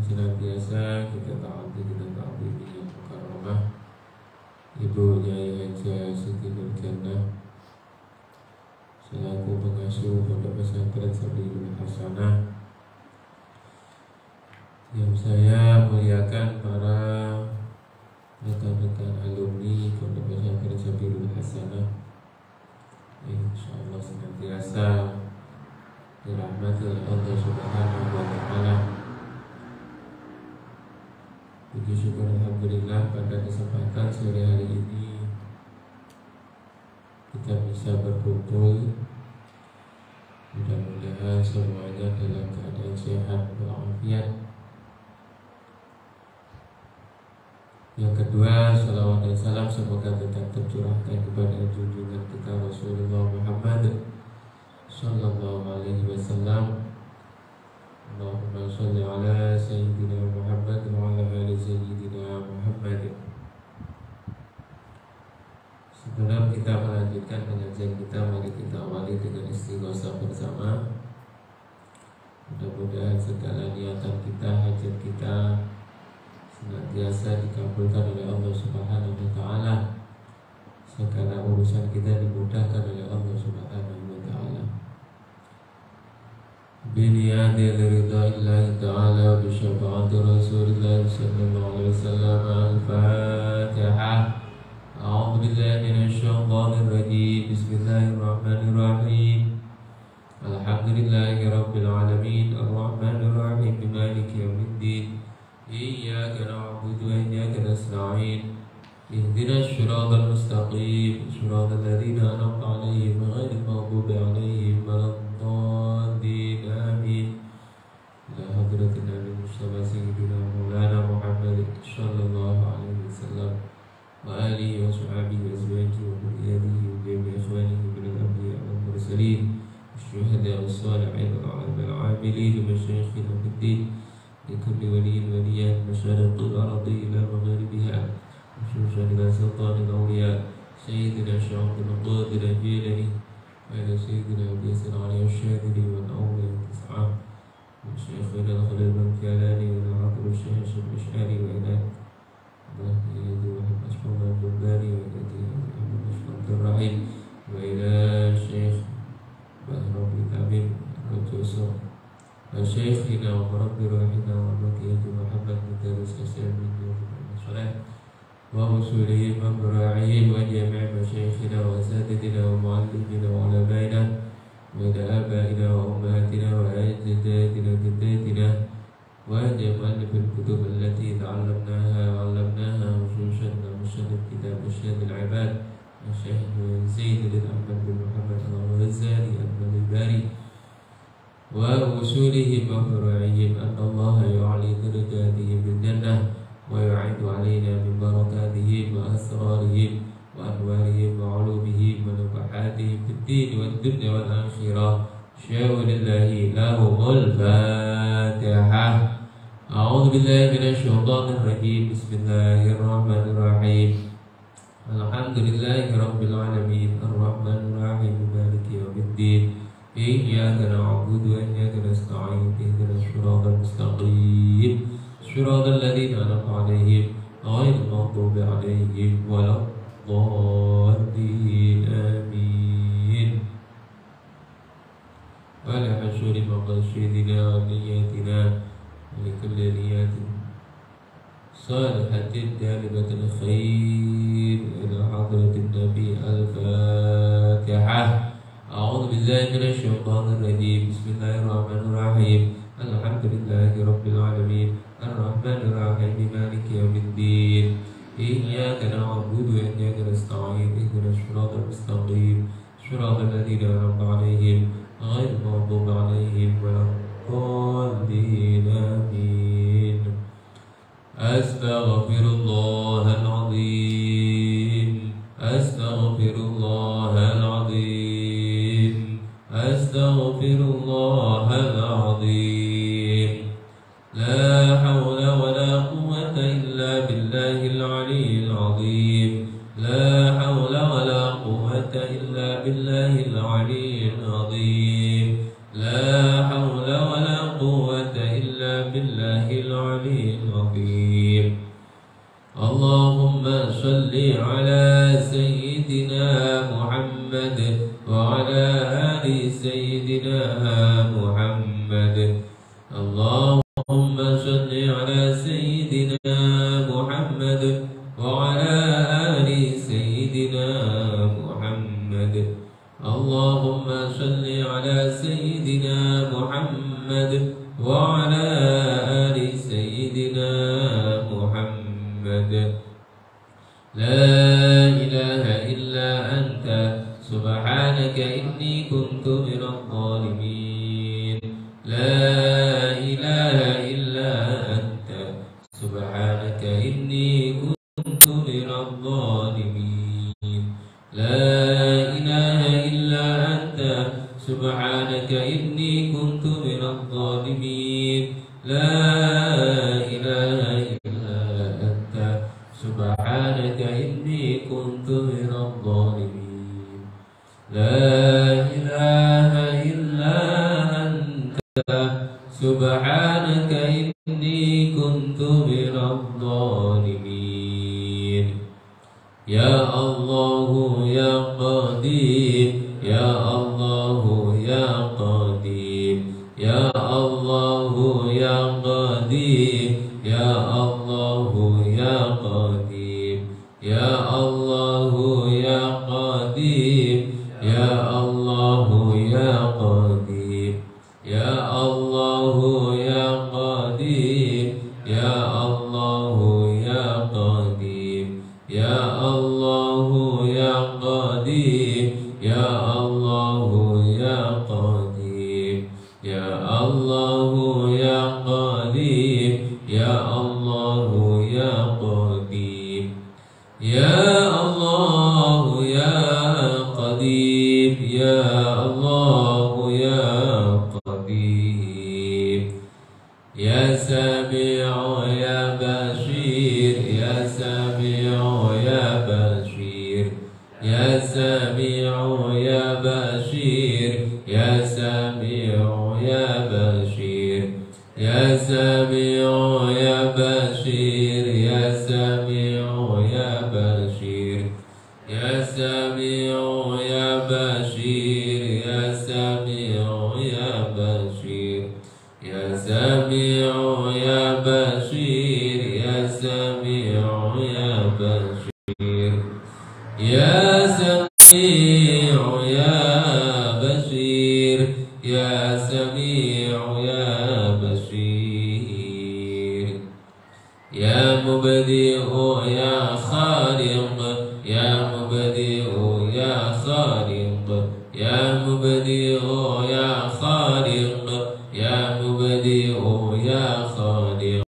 senantiasa kita taati, kita ta'zimi yang mukarramah Ibu Nyai Haja Siti Nurjannah selaku pengasuh Pondok Pesantren Sabilul Hasanah, yang saya muliakan para rekan-rekan alumni Pondok Pesantren Sabilul Hasanah, insyaallah senantiasa dirahmati oleh Allah Subhanahu wa Ta'ala. Puji syukur alhamdulillah pada kesempatan sore hari ini kita bisa berkumpul. Mudah-mudahan semuanya dalam keadaan sehat walafiat. Yang kedua, salawat dan salam semoga tetap tercurahkan kepada junjungan kita Rasulullah Muhammad sallallahu alaihi wasallam. Allahumma sholli ala sayyidina Muhammad wa ala ali sayyidina Muhammad. Sebelum kita melanjutkan pengajian kita, mari kita awali dengan istighosah bersama. Mudah-mudahan segala niatan kita, hajat kita senantiasa dikabulkan oleh Allah Subhanahu wa Ta'ala. Segala urusan kita dimudahkan oleh Allah Subhanahu wa Ta'ala. Biniyati ridha'illahi ta'ala wa bisyafaati Rasulillah sallallahu alaihi wasallam. Al-Fatihah. A'udzu billahi minasy syaithanir rajim. Bismillahirrahmanirrahim. Alhamdulillahi rabbil alamin. Arrahmanir rahim. Maliki yaumiddin. Iyyaka na'budu wa iyyaka nasta'in. Ihdinas siratal mustaqim. Siratal ladzina an'amta 'alaihim ghairil maghdubi 'alaihim waladdallin. Amin. La hadratin nabi Mustafa sayyidina Maulana Muhammad sallallahu alaihi wasallam wa alihi wa sahbihi wa azwajihi wa dhurriyyatihi wa jami'i ikhwanihi min al-anbiya'i wal mursalin والشهداء والصالحين والعاملين ومشايخنا في الدين لكل ولي وليات مشارق الأرض إلى مغاربها خصوصا إلى سلطان الأولياء سيدنا شيخ القادر الجيلاني وإلى سيدنا أبي ياسر علي الشاذلي والأولياء التسعة وشيخنا الخليل الكيلاني وإلى عبد الشيخ الأشعري وإلى يدي وحب أشرف الجباري وإلى محمد أشرف الرحيم وإلى الشيخ بهر بن أمين الرجوسر وشيخنا ومربي روحنا وبقية محمد مدرس أسلام من الصلاة ووصولهم ومراعيهم وجميع مشايخنا وأساتذتنا ومعلمنا وعلمائنا وإلى آبائنا وأمهاتنا وأجدادنا وجداتنا ومؤلف الكتب التي علمناها خصوصا مصنف كتاب إرشاد العباد الشيخ زيد بن أحمد بن محمد الغزالي الباري ووصولهم وفروعهم أن الله يعلي درجاتهم بالجنة ويعد علينا من بركاتهم وأسرارهم وأنوارهم وعلومهم ونفحاتهم في الدين والدنيا والآخرة. شاء لله لهم الفاتحة. أعوذ بالله من الشيطان الرجيم. بسم الله الرحمن الرحيم. الحمد لله رب العالمين الرحمن الرحيم مالك يوم الدين. إياك نعبد وإياك نستعين اهدنا الصراط المستقيم صراط الذين أنعمت عليهم غير المغضوب عليهم ولا الضالين. آمين. ولا حشر مقاصدنا ونياتنا ولكل نيات صالحة جالبة الخير إلى حضرة النبي. الفاتحة. أعوذ بالله من الشيطان الرجيم. بسم الله الرحمن الرحيم. الحمد لله رب العالمين الرحمن الرحيم مالك يوم الدين. إياك نعبد وإياك نستعين اهدنا الصراط المستقيم صراط الذين أنعمت عليهم غير المغضوب عليهم ولا الضالين. آمين. أستغفر الله العظيم. أستغفر الله العظيم. أستغفر الله العظيم. لا حول ولا قوة إلا بالله العلي العظيم. لا حول ولا قوة إلا بالله العلي العظيم. لا حول ولا قوة إلا بالله العلي اللهم صل على سيدنا محمد وعلى آل سيدنا محمد. اللهم صل على سيدنا محمد وعلى آل سيدنا محمد. اللهم صل على سيدنا محمد وعلى آل سيدنا محمد. لا إله إلا أنت سبحانك إني كنت من الظالمين. لا إله إلا أنت سبحانك إني كنت من الظالمين. لا إله إلا أنت سبحانك إني كنت من الظالمين. لا إله إلا أنت سبحانك إني كنت من الظالمين. لا إله إلا أنت سبحانك إني كنت من الظالمين. يا الله يا قدير يا الله يا قدير يا الله يا قدير يا الله يا قدير يا الله يا قدير يا الله يا قدير يا الله يا قدير يا الله يا قدير يا الله يا قدير يا الله يا قدير يا الله يا قدير يا الله يا قدير يا الله يا قدير يا الله يا قدير يا سميع يا بشير يا سميع يا بشير يا سميع يا بشير يا سميع يا بشير يا سميع يا بشير يا سميع يا بشير يا سميع يا بشير يا سميع يا بشير يا سميع يا بشير يا سميع يا بشير يا سميع يا بشير يا سميع يا بشير يا مبدئ يا خالق يا مبدئ يا خالق يا مبدئ يا خالق يا مبدئ يا خالق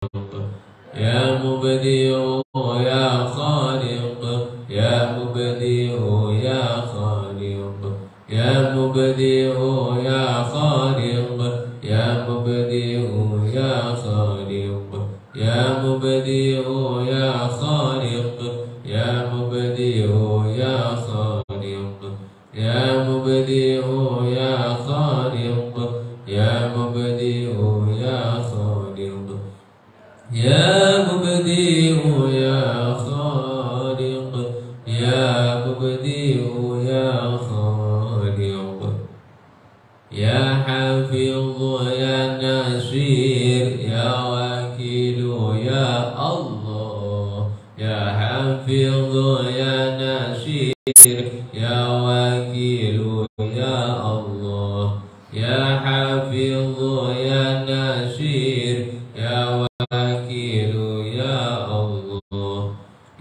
يا مبدئ يا خالق يا مبدئ يا خالق يا مبدئ يا خالق يا مبدئ يا خالق يا مبدئ يا خالق يا مبدئ يا خالق يا مبدئ يا خالق يا مبدئ يا خالق يا مبدئ يا خالق يا مبدئ يا خالق يا حافظ يا نصير يا وكيل يا الله يا حافظ يا نصير يا وكيل يا الله يا حافظ يا نصير يا وكيل يا الله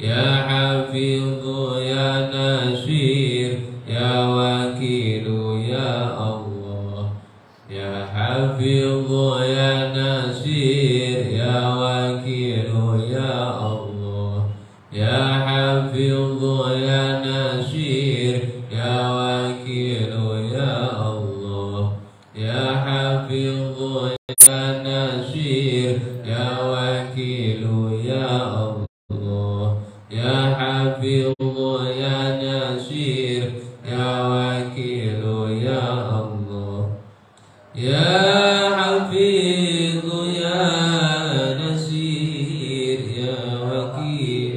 يا حافظ يا نصير يا وكيل يا الله يا حافظ يا نصير يا وكيل يا الله يا حافظ يا نصير يا وكيل يا الله يا حافظ يا نصير يا وكيل يا الله يا حافظ يا نصير يا وكيل يا الله يا حفيظ يا نصير يا وكيل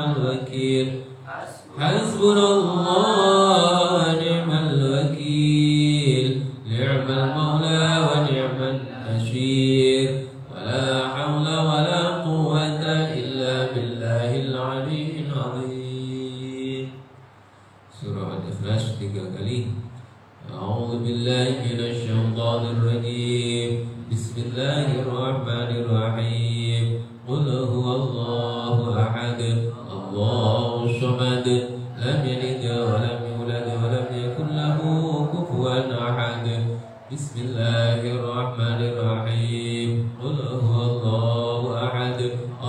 الوكيل حسبنا الله ونعم الوكيل نعم المولى ونعم النشير ولا حول ولا قوة إلا بالله العلي العظيم. Surah Al-Ikhlas 3 kali. أعوذ بالله من الشيطان الرجيم بسم الله الرحمن الرحيم قل هو الله أحد الله الصمد لم يلد ولم يولد ولم يكن له كفوا أحد بسم الله الرحمن الرحيم قل هو الله أحد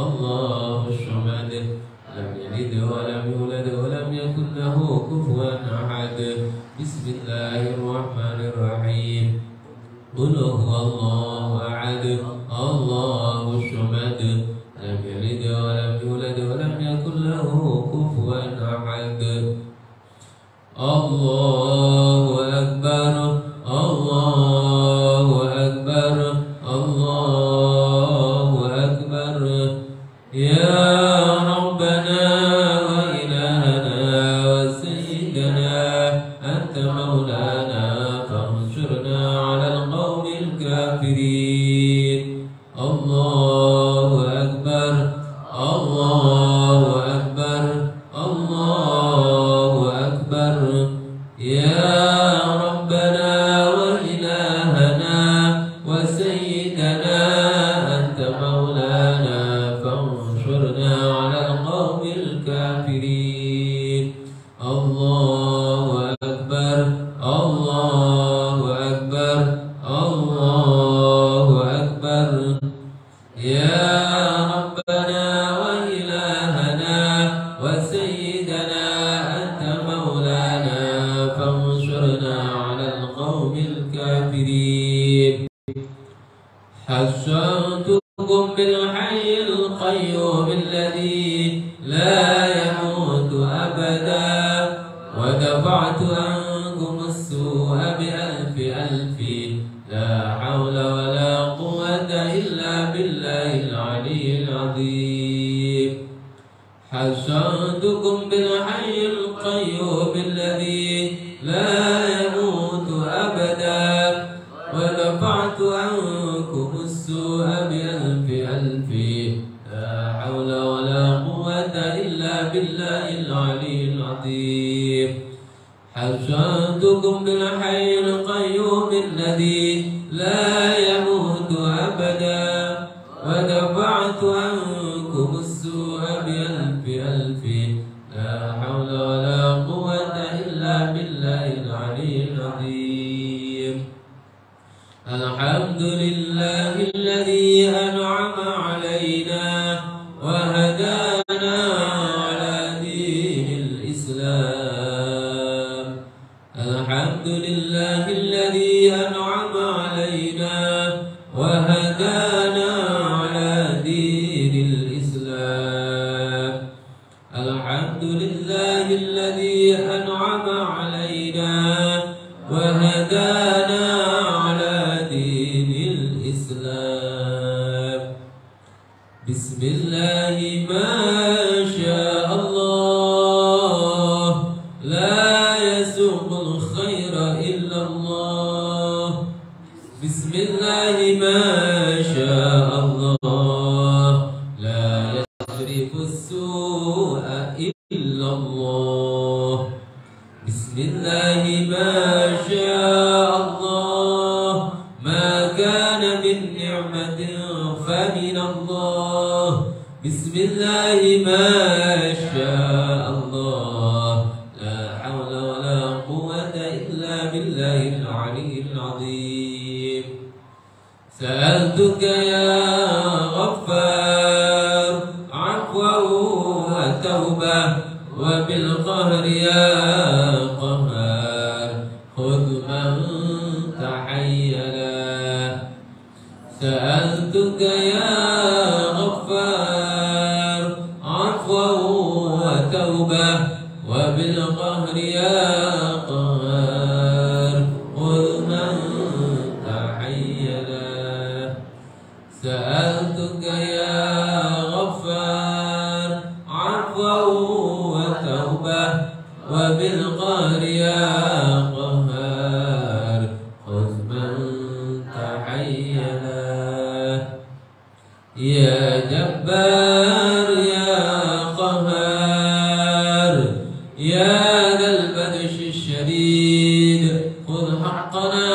الله الصمد لم يلد ولم يولد ولم يكن له كفوا أحد بسم الله الرحمن الرحيم قل هو الله أحد الله الصمد لم يلد ولم يولد ولم يكن له كفوا أحد. الله أكبر الله أكبر الله أكبر يا ربنا وإلهنا وسيدنا أنت مولانا فانصرنا على القوم الكافرين. الله أكبر الله أكبر الله أكبر يا ربنا وإلهنا وسيدنا أنت مولانا فانصرنا على القوم الكافرين. الله أكبر الله أكبر الله أكبر يا ربنا وإلهنا وسيدنا أنت مولانا فانصرنا على القوم الكافرين. حصنتكم بالحي القيوم الذي لا يموت أبدا ودفعت عنكم السوء بألف ألف لا حول ولا قوة إلا بالله العلي العظيم. حصنتكم بالحي القيوم الذي لا يموت أبدا ودفعت عنكم السوء بألف ألف لا حول ولا قوة إلا بالله العلي العظيم. حصنتكم بالحي القيوم الذي لا يموت أبدا ودفعت عنكم السوء بألف ألف لا حول ولا قوة إلا بالله العلي العظيم. الحمد لله الذي أنعم علينا وهدانا على دين الإسلام. الحمد لله الذي أنعم علينا وهدانا على دين الإسلام. الحمد لله الذي أنعم علينا وهدانا على دين الإسلام. بسم الله ما شاء الله لا يسوق الخير إلا الله. بسم الله ما شاء الله لا يصرف السوء إلا الله. بسم الله ما شاء الله ما كان من نعمة فمن الله. بسم الله ما شاء الله لا حول ولا قوة إلا بالله العلي العظيم. سألتك يا غفار عفوا وتوبة وبالقهر يا قهار خذ من تحيلا. سألتك يا غفار عفوا وتوبة وبالقهر يا قهار خذ من تحيلا. سألتك يا غفار عفوا وتوبة وبالقهر يا قهار خذ من تحيلا يا جبار يا قهار يا ذا البطش الشديد خذ حقنا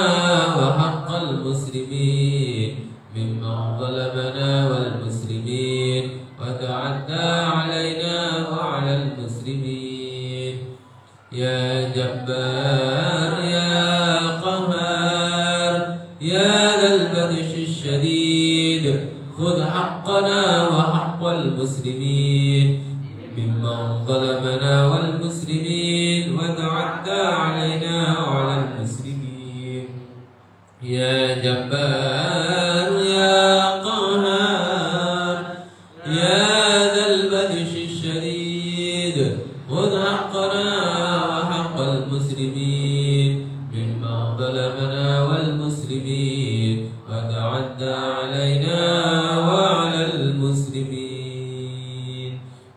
وحق المسلمين ممن ظلمنا والمسلمين وتعدى علينا وعلى المسلمين يا جبار يا قهار يا ذا البطش الشديد خذ حقنا وحق المسلمين ممن ظلمنا والمسلمين وتعدى علينا وعلى المسلمين يا جبار يا قهار يا ذا البطش الشديد خذ حقنا وحق المسلمين ممن ظلمنا والمسلمين وتعدى علينا وعلى المسلمين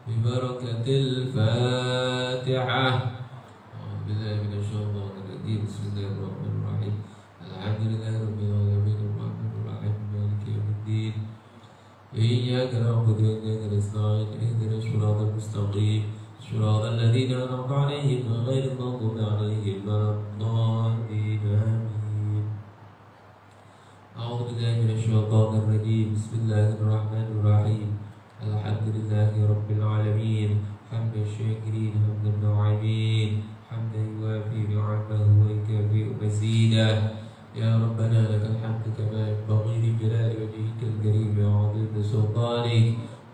ببركة الفاتحة. أعوذ بالله من الشيطان الرجيم. بسم الله الرحمن الرحيم. الحمد لله رب العالمين الرحمن الرحيم مالك يوم الدين إياك نعبد وإياك نستعين اهدنا الصراط المستقيم صراط الذين أنعمت عليهم غير المغضوب عليهم ولا الضالين آمين. أعوذ بالله من الشيطان الرجيم. بسم الله الرحمن الرحيم. الحمد لله رب العالمين حمد الشاكرين حمد الناعمين حمدا يوافي نعمه ويكافئ مزيدا. يا ربنا لك الحمد كما ينبغي لجلال وجهك الكريم وعظيم سلطانك.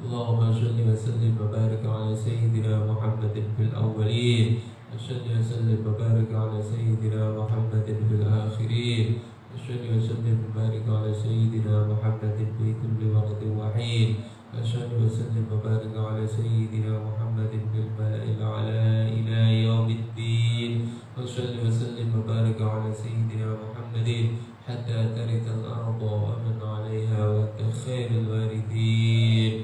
اللهم صل وسلم وبارك على سيدنا محمد في الأولين وصل وسلم وبارك على سيدنا محمد في الآخرين وصل وسلم وبارك على سيدنا محمد في كل وقت وحين وصل وسلم وبارك على سيدنا محمد في الملأ الأعلى إلى يوم الدين وصل وسلم وبارك على سيدنا محمد حتى ترث الأرض ومن عليها وأنت خير الوارثين.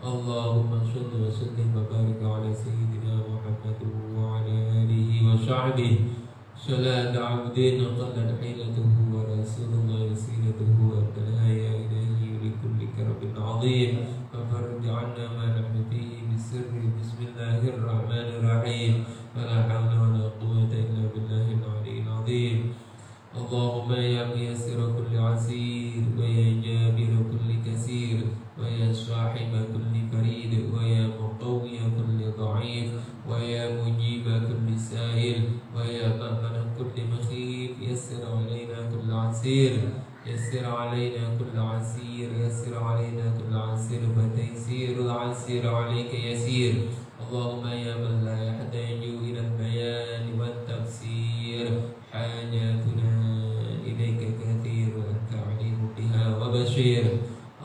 اللهم صل وسلم وبارك على سيدنا محمد وعلى آله وصحبه صلاة عبد قلت حيلته ورسول الله وسيلته والتنايا إليه لكل كرب عظيم ففرج عنا ما نحن فيه بالسر. بسم الله الرحمن الرحيم. ولا حول ولا قوة إلا بالله العلي العظيم. اللهم يا ميسر كل عسير ويا جابر كل كسير ويا صاحب كل فريد ويا مقوي كل ضعيف ويا مجيب كل سائل ويا مأمن كل مخيف يسر علينا كل عسير يسر علينا كل عسير يسر علينا كل عسير فتيسير العسير عليك يسير. اللهم يا من لا يحتاج إلى البيان والتفسير حاجاتنا إليك كثير أنت عليم بها وبشير.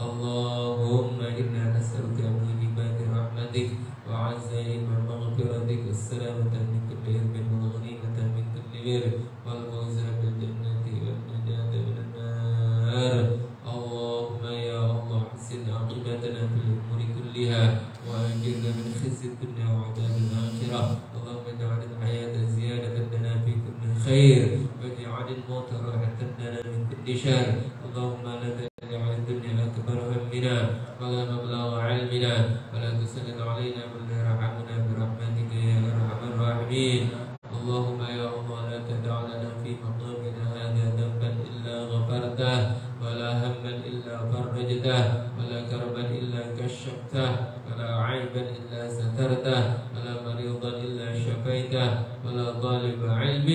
اللهم إنا نسألك موجبات رحمتك وعزائم مغفرتك والسلامة من كل إثم والغنيمة من كل بر والفوز بالجنة والنجاة من النار. اللهم يا الله حسن عاقبتنا في الأمور كلها وأجرنا من خزي الدنيا وعذاب الآخرة. اللهم اجعل الحياة زيادة لنا في كل خير واجعل الموت راحة لنا من كل شر. اللهم لا تجعل الدنيا أكبر همنا ولا مبلغ علمنا ولا تسلط علينا من لا يرحمنا برحمتك يا أرحم الراحمين. اللهم يا الله لا تدع لنا في مقامنا هذا ذنبا إلا غفرته ولا هما إلا فرجته ولا كربا إلا كشفته ولا عيبا إلا سترته ولا مريضا إلا شفيته ولا طالب علم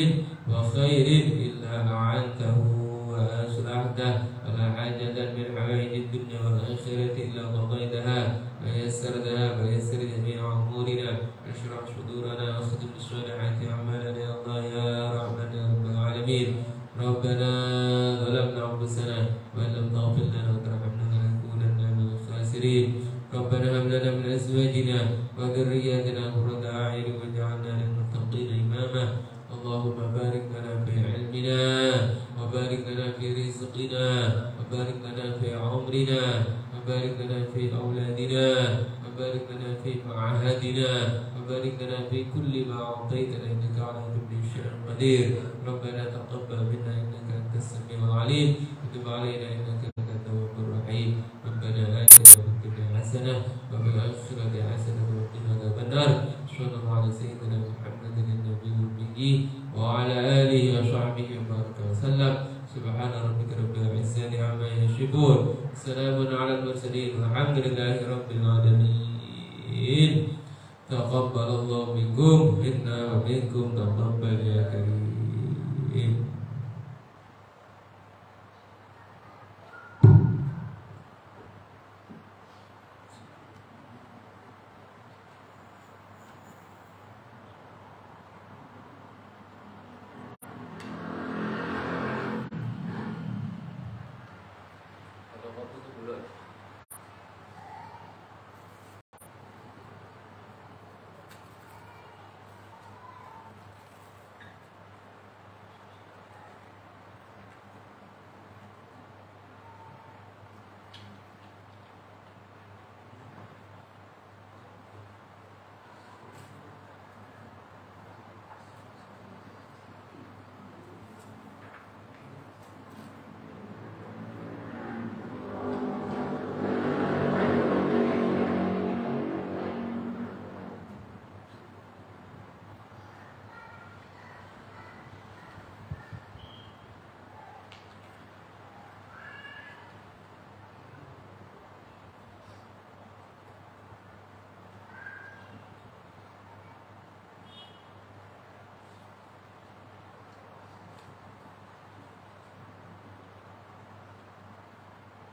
وخير إلا أعنته وأصلحته ولا حاجة من حوائج الدنيا والآخرة إلا قضيتها ويسرتها ويسر جميع أمورنا واشرح صدورنا واختم بالصالحات أعمالنا يا الله يا رحمن يا رب العالمين. ربنا ظلمنا أنفسنا وإن لم تغفر لنا وترحمنا لنكونن من الخاسرين. ربنا هب لنا من أزواجنا وذرياتنا قرة أعين واجعلنا للمتقين إماما. اللهم بارك لنا في علمنا وبارك لنا في رزقنا وبارك لنا في عمرنا وبارك لنا في أولادنا وبارك لنا في معهدنا وبارك لنا في كل ما أعطيتنا إنك على كل شيء قدير. ربنا تقبل منا إنك أنت السميع العليم وتب علينا إنك أنت التواب الرحيم. ربنا آتنا في الدنيا حسنة وفي الآخرة حسنة وقنا عذاب النار. صلى الله على سيدنا محمد النبي الأمي وعلى آله وصحبه وبارك وسلم. سبحان ربك رب العزة عما يصفون سلام على المرسلين والحمد لله رب العالمين. تقبل الله منكم منا ومنكم تقبل يا كريم.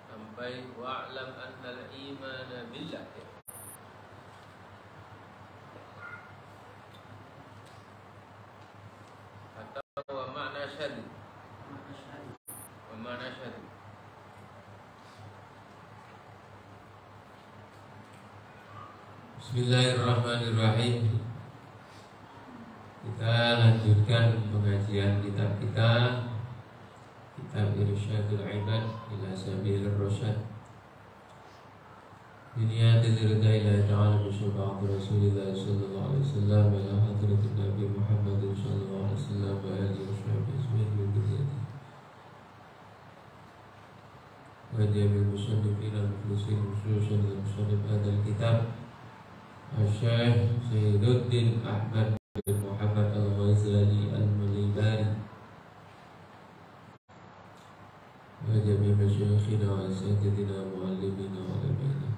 Sampai wa'lam annal imana billah. Atau wa ma'na syadu. Wa ma'na syadu. Bismillahirrahmanirrahim. Kita lanjutkan pengajian kitab kita, Kitab Irsyadul Ibad ila Sabilir Rasyad. Biniyatil irda ila ta'ala bisyafa'ati Rasulillah sallallahu alaihi wasallam ila hadratin Nabi Muhammad sallallahu alaihi wasallam wa alihi wa sahbihi ajma'in min dzurriyyatihi. Wa jami'il musannifin al-muflisin khususan al-musannif hadzal kitab Asy-Syaikh Sayyiduddin Ahmad bin Muhammad Al-Ghazali Al-Mulibari wa jami'i masyayikhina wa asatidzina muallimina wa ulamaina.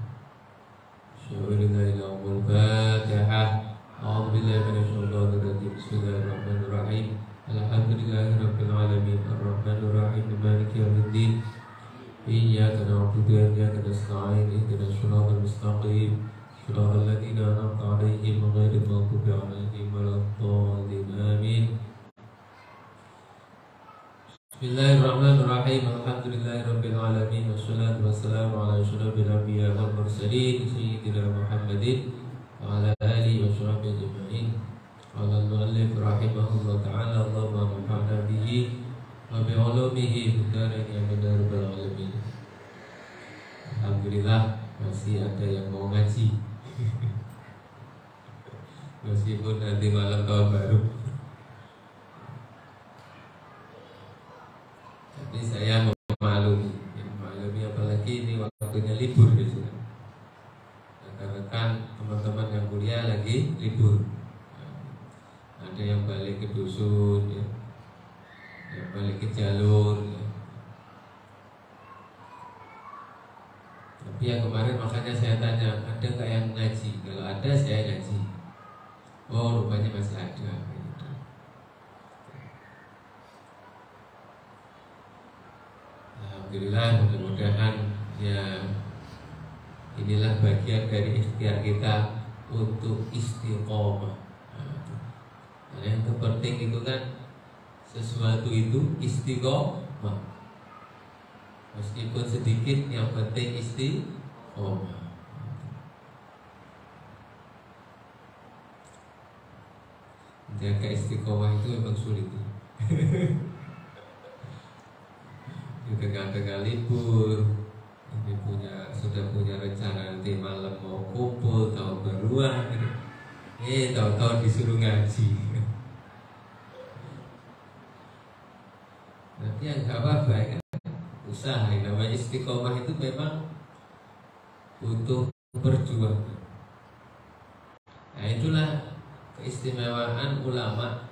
Syawirina ila umul Fatihah. A'udzu billahi minasyaitonir rajim. Bismillahirrahmanirrahim. Alhamdulillahi rabbil alamin. Arrahmanir rahim. Maliki yaumiddin. Iyyaka na'budu wa iyyaka nasta'in. Ihdinas siratal mustaqim. Shiratal ladzina an'amta 'alaihim ghairil maghdubi 'alaihim waladdallin. Amin. Bismillahirrahmanirrahim. Alhamdulillahirabbil alamin wassalatu wassalamu ala asyrafil anbiya'i wal mursalin sayyidina Muhammadin wa ala alihi wa sahbihi ajma'in. Qala al-mu'allif rahimahullah ta'ala Allahumma anfa'na bihi wa bi 'ulumihi fid dharain amin ya rabbal alamin. Alhamdulillah masih ada yang mau ngaji. Meskipun nanti malam tahun baru. Ini saya memaklumi apalagi ini waktunya libur di sini. Rekan-rekan teman-teman yang kuliah lagi libur. Ada yang balik ke dusun, ya. Yang balik ke jalur. Ya. Tapi yang kemarin makanya saya tanya, ada nggak yang ngaji? Kalau ada saya ngaji. Oh, rupanya masih ada. Alhamdulillah, mudah-mudahan ya inilah bagian dari ikhtiar kita untuk istiqomah. Nah, yang terpenting itu kan sesuatu itu istiqomah. Meskipun sedikit, yang penting istiqomah. Jaga istiqomah itu memang sulit. Di tengah-tengah libur, ini sudah punya rencana nanti malam mau kumpul tahun baruan gitu. tahu-tahu disuruh ngaji. Nanti ya nggak apa-apa ya kan? Usaha, namanya istiqomah itu memang butuh perjuangan. Nah itulah keistimewaan ulama.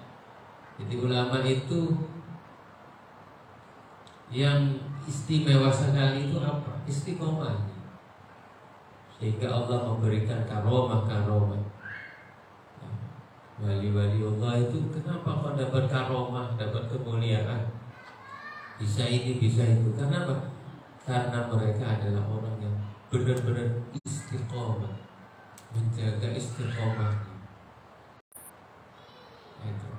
Jadi ulama itu yang istimewa sekali itu apa? Istiqomah. Sehingga Allah memberikan karomah-karomah. Wali-wali Allah itu kenapa kok dapat karomah, dapat kemuliaan? Bisa ini, bisa itu. Karena apa? Karena mereka adalah orang yang benar-benar istiqomah, menjaga istiqomah. Itu.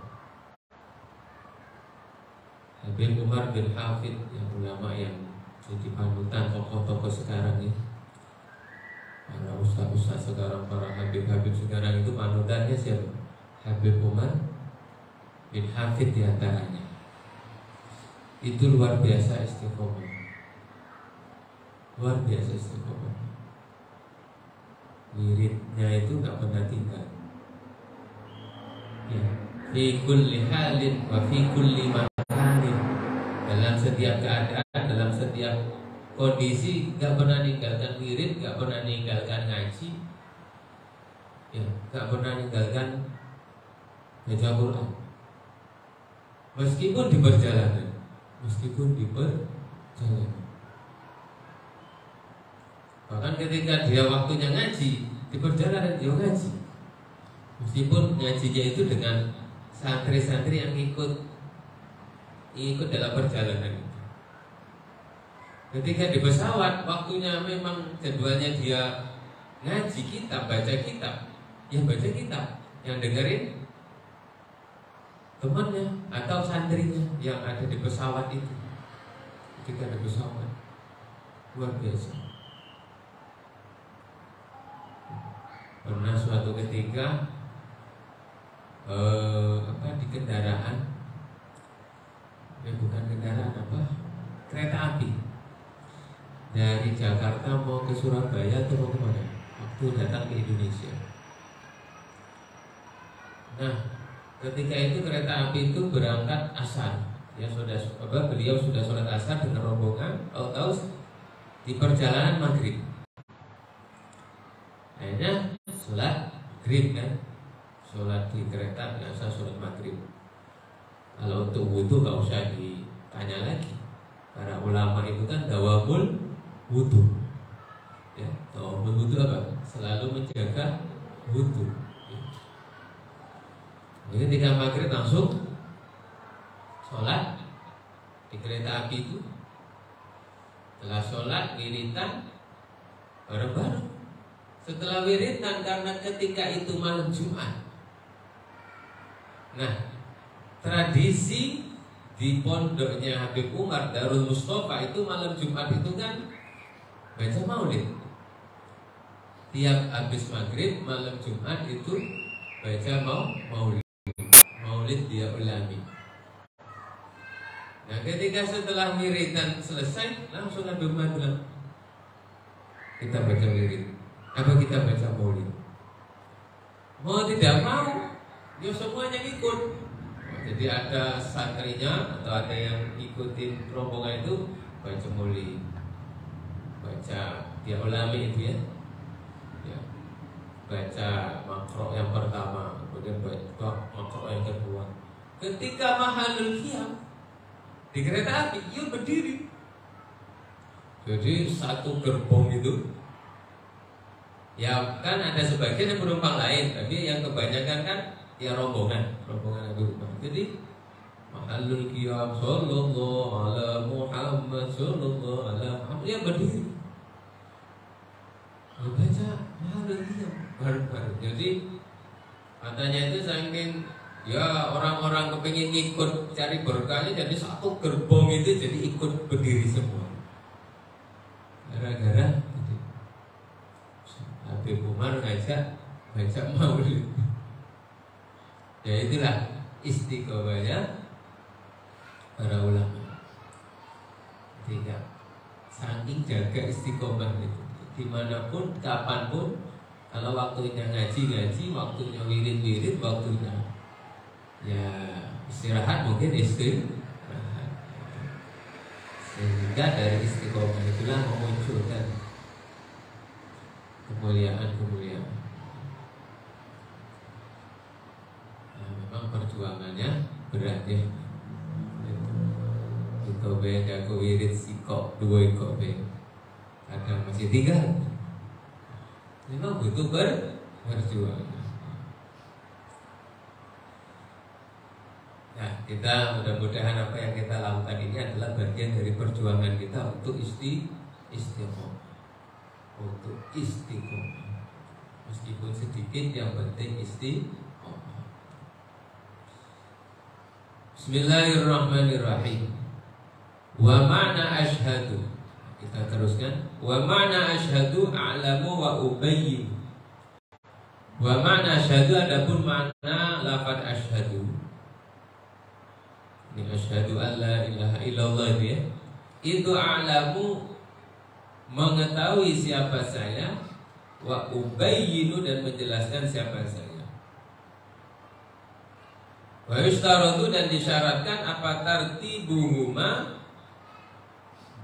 Habib Umar bin Hafid, yang ulama yang jadi panutan tokoh-tokoh sekarang ini, para ustaz-ustaz sekarang, para habib-habib sekarang itu panutannya siapa? Habib Umar bin Hafid diantaranya. Itu luar biasa istiqomah. Luar biasa istiqomah. Wiridnya itu gak pernah tinggal. Ya. Fi kulli halin wa fi kulli makanin. Dalam setiap keadaan, dalam setiap kondisi, gak pernah ninggalkan wirid, gak pernah ninggalkan ngaji, ya, gak pernah ninggalkan baca Quran. Meskipun di perjalanan, bahkan ketika dia waktunya ngaji, di perjalanan dia ngaji. Meskipun ngajinya itu dengan santri-santri yang ikut dalam perjalanan. Ketika di pesawat, waktunya memang jadwalnya dia ngaji kitab, baca kitab, yang baca kitab, yang dengerin temannya atau santrinya yang ada di pesawat itu. Ketika ada pesawat, luar biasa. Pernah suatu ketika di kendaraan, bukan kendaraan apa, kereta api dari Jakarta mau ke Surabaya atau mau kemana? Waktu datang ke Indonesia. Nah, ketika itu kereta api itu berangkat asar. Ya beliau sudah sholat asar dengan rombongan. Tahu di perjalanan maghrib. Akhirnya sholat maghrib kan, sholat di kereta biasa sholat maghrib. Kalau untuk wudhu gak usah ditanya lagi. Para ulama itu kan dawamul wudhu. Ya, dawamul wudhu apa? Selalu menjaga wudhu. Jadi ketika maghrib langsung sholat di kereta api itu. Setelah sholat wiritan bareng-bareng. Setelah wiritan, karena ketika itu malam Jumat. Nah, tradisi di pondoknya Habib Umar Darul Mustafa itu malam Jumat itu kan baca maulid. Tiap habis maghrib malam Jumat itu baca maulid. Maulid dia ulami. Nah, ketika setelah wiridan selesai, langsung Habib Umar bilang, kita baca wirid. Apa kita baca maulid? Mau tidak mau, ya semuanya ikut. Jadi ada santrinya atau ada yang ikutin rombongan itu baca maulid, baca dia ulami itu ya, baca makro yang pertama, kemudian baca makro yang kedua. Ketika mahalul qiyam di kereta api, ia berdiri. Jadi satu gerbong itu, ya kan ada sebagian yang penumpang lain, tapi yang kebanyakan kan ya rombongan Habib Umar. Jadi mahalul qiyam sallallahu ala Muhammad sallallahu ala Muhammad, ya berdiri. Baca mahalul qiyam bareng-bareng. Jadi katanya itu saking ya orang-orang kepingin ikut cari berkahnya, jadi satu gerbong itu jadi ikut berdiri semua. Gara-gara gitu. Habib Umar ngajak baca maulid. Ya itulah istiqomahnya para ulama. Tidak saking jaga istiqomah itu, dimanapun, kapanpun, Kalau waktunya ngaji, waktunya wirid, waktunya ya istirahat mungkin istirahat. Sehingga dari istiqomah itulah memunculkan kemuliaan. Nah, memang perjuangannya berat ya. Itu beda aku wirid sikok 2 kok be. Kadang masih 3. Memang butuh berjuang. Nah, kita mudah-mudahan apa yang kita lakukan ini adalah bagian dari perjuangan kita untuk istiqomah. Meskipun sedikit, yang penting istiqomah. Bismillahirrahmanirrahim. Wa ma'na asyhadu. Kita teruskan. Wa ma'na asyhadu a'lamu wa ubayyin. Wa ma'na asyhadu, adapun makna lafaz asyhadu. Ini asyhadu an la ilaha illallah itu ya. Itu a'lamu, mengetahui siapa saya, wa ubayyinu, dan menjelaskan siapa saya. Wa yushtaratu, dan disyaratkan apa tartibuhuma,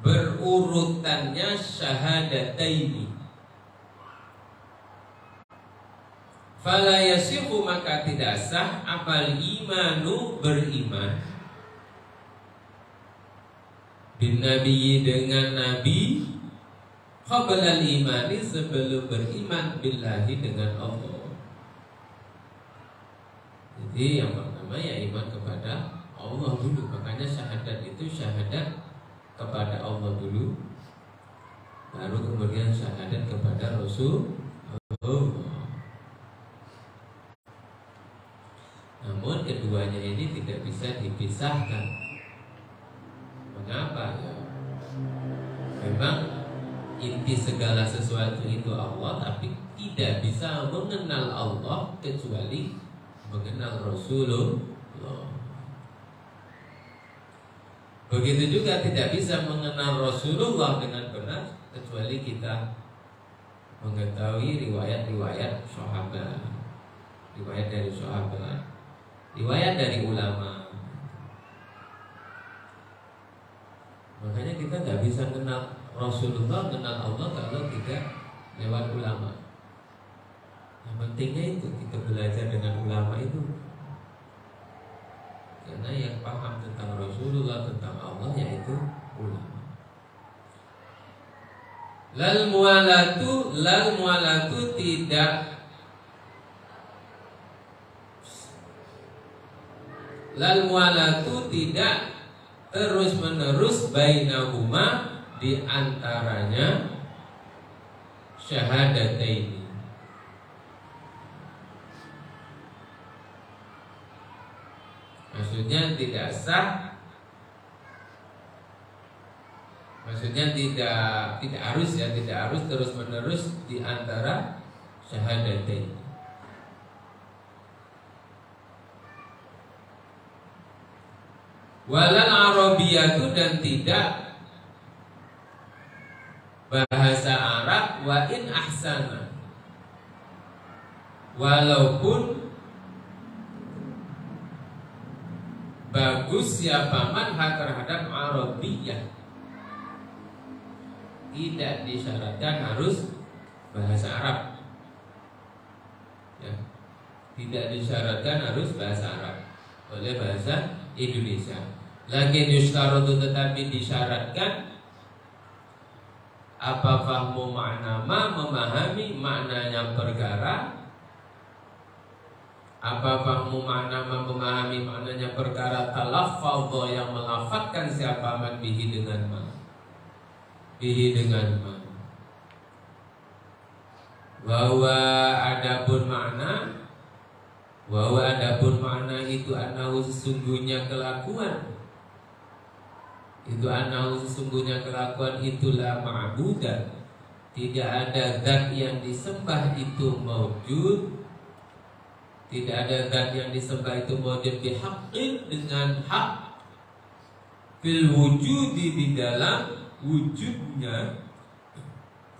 berurutannya syahadataini. Fala yasihu, maka tidak sah apal imanu, beriman bin nabiyyi, dengan nabi, qablal imani, sebelum beriman billahi, dengan Allah. Jadi yang pertama ya iman kepada Allah dulu. Makanya syahadat itu syahadat kepada Allah dulu, baru kemudian syahadat kepada Rasul Allah. Namun keduanya ini tidak bisa dipisahkan. Mengapa? Ya, memang inti segala sesuatu itu Allah, tapi tidak bisa mengenal Allah kecuali mengenal Rasulullah. Begitu juga tidak bisa mengenal Rasulullah dengan benar kecuali kita mengetahui riwayat-riwayat sahabat, riwayat dari sahabat, riwayat dari ulama. Makanya kita tidak bisa kenal Rasulullah, kenal Allah kalau tidak lewat ulama. Yang pentingnya itu kita belajar dengan ulama itu. Karena yang paham tentang Rasulullah, tentang Allah, yaitu ulama. Lal mualatu tidak terus menerus bainahuma, di antaranya syahadataini. Maksudnya tidak sah, maksudnya tidak harus ya, tidak harus terus menerus di antara syahadatain. Walal arabiyatu, dan tidak bahasa Arab, wa in ahsana, walaupun bagus siapa manha terhadap Arabiyah, tidak disyaratkan harus bahasa Arab ya, tidak disyaratkan harus bahasa Arab, oleh bahasa Indonesia. Lakin yushtaratu, tetapi disyaratkan apa fahmu makna ma, memahami maknanya perkara. Apa fahmu makna ma, memahami maknanya perkara. Talaffadha, yang melafadzkan siapa man bihi, dengan ma, bihi dengan ma. Bahwa adapun makna itu anahu, sesungguhnya kelakuan. Itu anahu, sesungguhnya kelakuan itulah ma'budan, tidak ada zat yang disembah itu maujud, tidak ada zat yang disembah itu maujud bihaqqin, dengan hak, fil wujudi, di dalam wujudnya,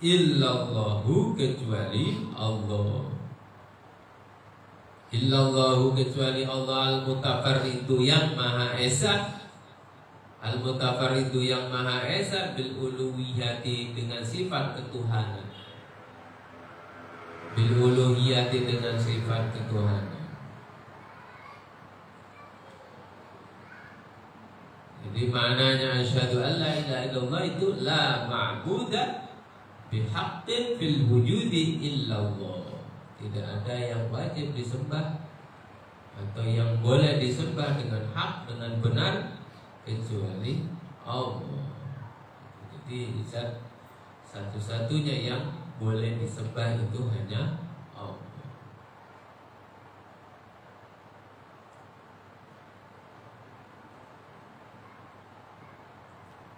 illallahu kecuali Allah. Illallahu kecuali Allah al-mutafarridu yang maha esa. Al-mutafarridu yang maha esa bil uluhiyati dengan sifat ketuhanan. Bil uluhiyati dengan sifat ketuhanan. Jadi maknanya asyhadu an la ilaha illallah itu la ma'buda bihaqqin fil wujudi illallah. Tidak ada yang wajib disembah atau yang boleh disembah dengan hak, dengan benar kecuali Allah. Jadi zat satu-satunya yang boleh disembah itu hanya Allah.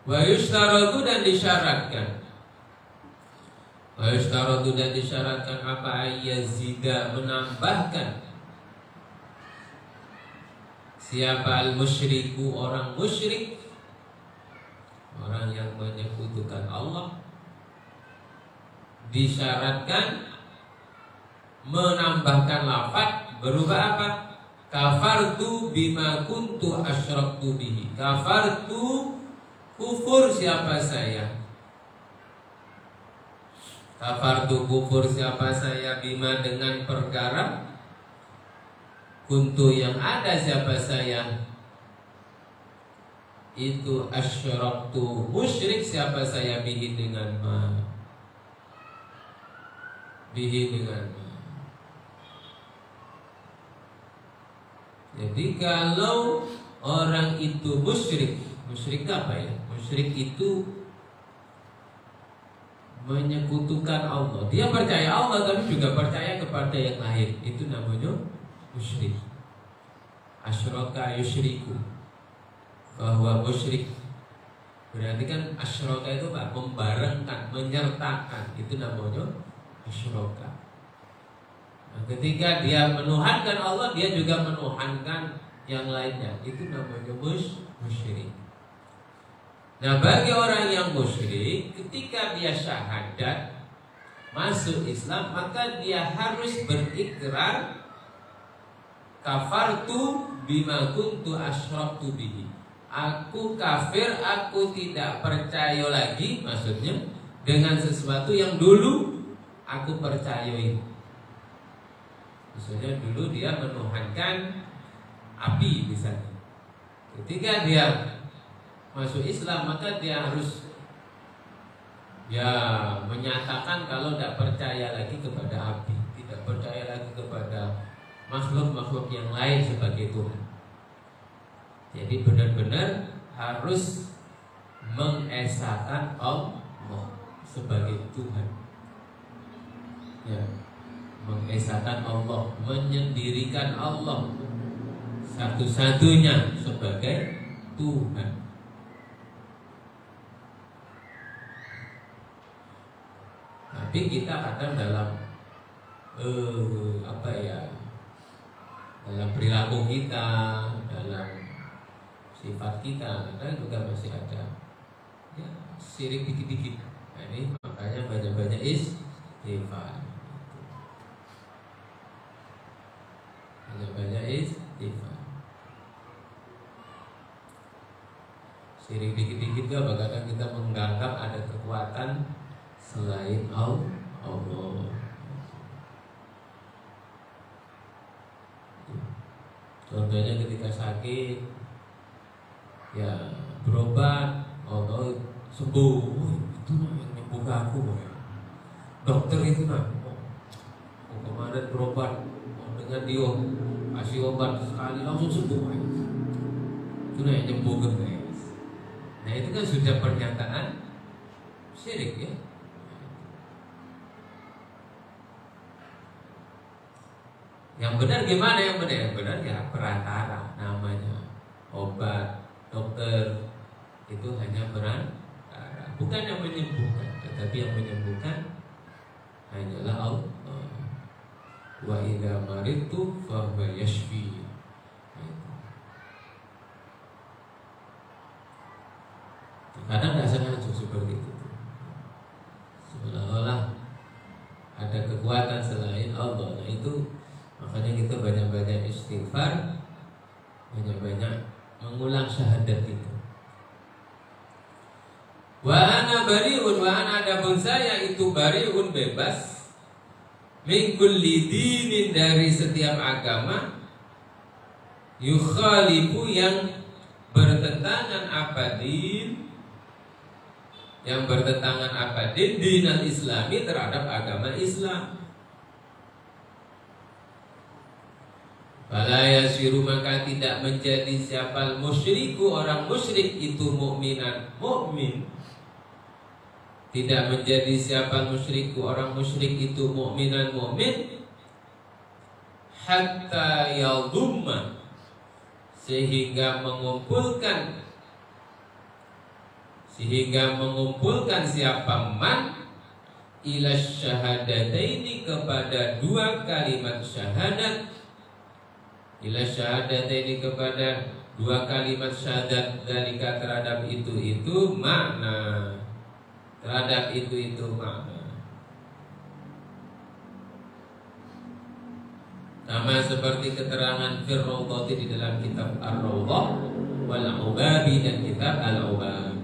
Wa yushtaratu dan disyaratkan. Wa yushtaratu dan disyaratkan apa? Yazida menambahkan. Siapa al-musyriku orang musyrik, orang yang menyekutukan Allah, disyaratkan menambahkan lafaz berupa apa? Kafartu bima kuntu asyraktu bihi. Kafartu kufur siapa saya. Kafartu kufur siapa saya bima dengan perkara kuntu yang ada siapa saya itu asyraktu musyrik siapa saya bihi dengan ma. Bihi dengan ma. Jadi kalau orang itu musyrik, musyrik apa ya? Musyrik itu menyekutukan Allah. Dia percaya Allah tapi juga percaya kepada yang lain. Itu namanya musyrik. Asyraka yusyriku. Bahwa musyrik berarti kan asyraka itu Pak, membarengkan, menyertakan. Itu namanya asyraka. Nah, ketika dia menuhankan Allah, dia juga menuhankan yang lainnya. Itu namanya musyrik. Nah, bagi orang yang musyrik, ketika dia syahadat masuk Islam, maka dia harus berikrar kafartu bima kuntu asyraktu bihi. Aku kafir, aku tidak percaya lagi, maksudnya dengan sesuatu yang dulu aku percayai. Misalnya dulu dia menuhankan api misalnya. Ketika dia masuk Islam, maka dia harus menyatakan kalau tidak percaya lagi kepada api, tidak percaya lagi kepada makhluk-makhluk yang lain sebagai Tuhan. Jadi benar-benar harus mengesahkan Allah sebagai Tuhan. Ya, mengesahkan Allah, menyendirikan Allah satu-satunya sebagai Tuhan. Tapi kita kadang dalam dalam perilaku kita, dalam sifat kita, kadang juga masih ada syirik dikit-dikit. Nah, ini makanya banyak-banyak istighfar. Banyak-banyak istighfar. Syirik dikit-dikit juga kadang kita menganggap ada kekuatan selain Allah. Contohnya ketika sakit, ya berobat, Allah sembuh. Itu yang nyembuh aku. Dokter itu kemarin berobat dengan dia kasih obat sekali langsung sembuh. Itu yang nyembuh guys. Nah itu kan sudah pernyataan syirik ya. Yang benar gimana yang benar? Yang benar ya perantara, namanya obat, dokter itu hanya perantara, bukan yang menyembuhkan. Tetapi yang menyembuhkan hanyalah Allah. Wa idza maridtu fa huwa yashfi. Kadang nggak sengaja seperti itu. Sebenarnya kekuatan selain Allah. Nah itu makanya kita banyak-banyak istighfar, banyak-banyak mengulang syahadat itu. Wa ana bariun, wa ana adapun saya itu bariun bebas min kulli dinin dari setiap agama yukhalifu yang bertentangan abadin, yang bertentangan abadin dinal islami terhadap agama Islam. Fala yasiru maka tidak menjadi siapa musyriku orang musyrik itu mukminan mukmin. Tidak menjadi siapa musyriku orang musyrik itu mukminan mukmin hatta yadhumma sehingga mengumpulkan siapa man ila syahadataini kepada dua kalimat syahadat, ila syahadataini kepada dua kalimat syahadat dalika terhadap itu makna, terhadap itu makna. Sama seperti keterangan Fir'audhati di dalam kitab Ar-Rawdah wal Ubabi dan kitab Al-Ubab.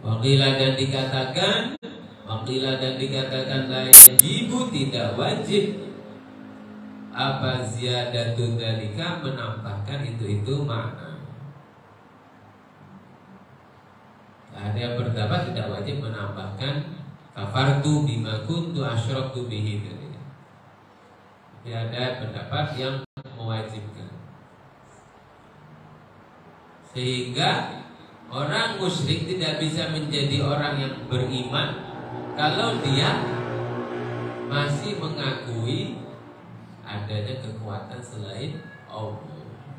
Waqila dan dikatakan la yajibu tidak wajib apa ziyadatu dzalika menambahkan itu makna. Ada yang berpendapat tidak wajib menambahkan kafartu bima kuntu asyraktu bihi. Tapi ada pendapat yang mewajibkan. Sehingga orang musyrik tidak bisa menjadi orang yang beriman kalau dia masih mengakui adanya kekuatan selain Allah,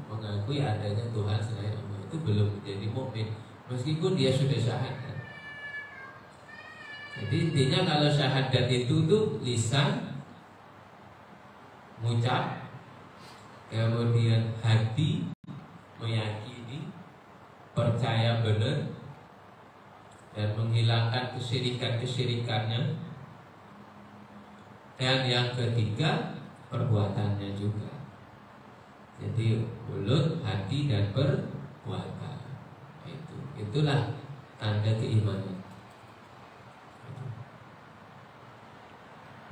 mengakui adanya Tuhan selain Allah. Itu belum menjadi mukmin meskipun dia sudah syahadat. Jadi intinya kalau syahadat itu tuh lisan, ngucap, kemudian hati meyakini, percaya benar, dan menghilangkan kesyirikan-kesyirikannya. Dan yang ketiga perbuatannya juga. Jadi mulut, hati, dan perbuatan. Itulah tanda keimanan.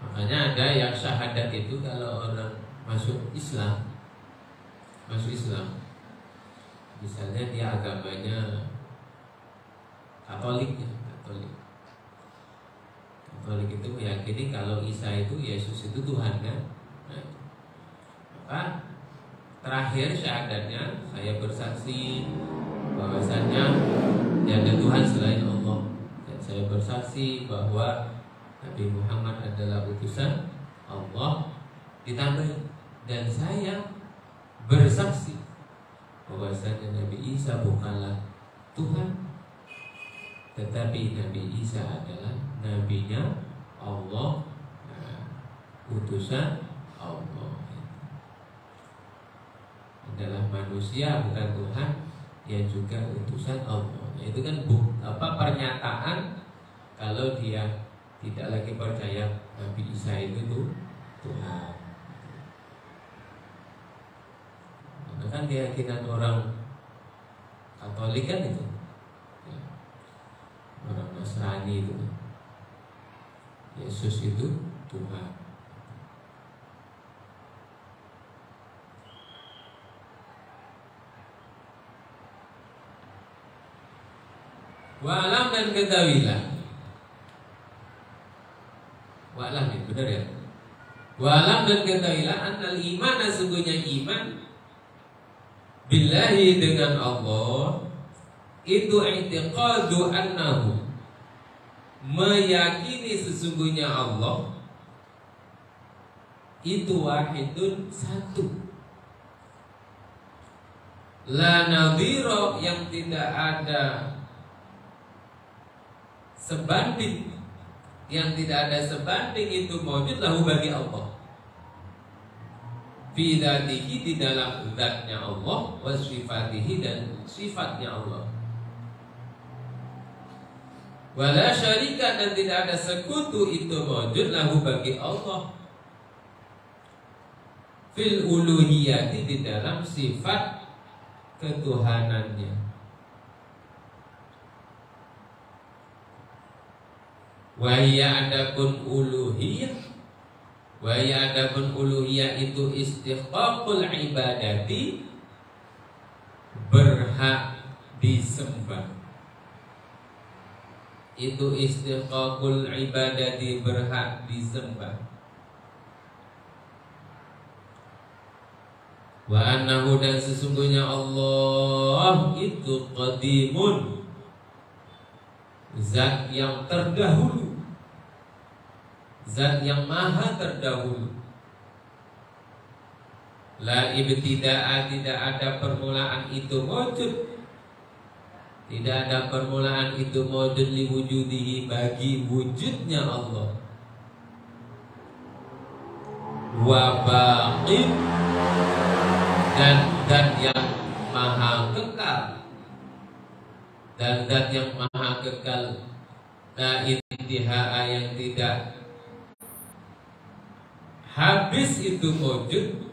Makanya ada yang syahadat itu kalau orang masuk Islam, misalnya dia agamanya Katolik itu meyakini kalau Isa itu, Yesus itu Tuhan kan. Nah, maka terakhir syahadatnya saya bersaksi bahwasannya tiada Tuhan selain Allah, dan saya bersaksi bahwa Nabi Muhammad adalah utusan Allah, ditambah dan saya bersaksi bahwasanya Nabi Isa bukanlah Tuhan, tetapi Nabi Isa adalah nabinya Allah, utusan Allah, adalah manusia bukan Tuhan, dia juga utusan Allah. Nah, itu kan pernyataan kalau dia tidak lagi percaya Nabi Isa itu tuh Tuhan. Karena kan keyakinan orang Katolik kan itu, orang Nasrani itu, Yesus itu Tuhan. Wa'alam dan ketahuilah. Wa'alam ya, benar ya. Wa'alam dan ketahuilah annal iman, sesungguhnya iman billahi dengan Allah itu i'tiqadu annahu, meyakini sesungguhnya Allah itu wahidun, satu, la nadhira, yang tidak ada sebanding, yang tidak ada sebanding itu mawjud lahu bagi Allah, fi dzatihi, di dalam zatnya Allah, wa sifatihi, dan sifatnya Allah. Wala syarika, dan tidak ada sekutu itu wujud lahu bagi Allah fil uluhiyati, di dalam sifat ketuhanannya. Wa hiya adapun uluhiyah, wa hiya adapun uluhiyah itu istihqaqul ibadati, berhak disembah. Itu istihqaqul ibadati, berhak disembah. Wa annahu, dan sesungguhnya Allah itu qadimun, zat yang terdahulu, zat yang maha terdahulu. La ibtida'a, tidak ada permulaan itu wujud, tidak ada permulaan itu wujud li wujudihi, bagi wujudnya Allah. Wa baqi, dan zat yang maha kekal, dan zat yang maha kekal. La intihaa, yang tidak habis itu wujud,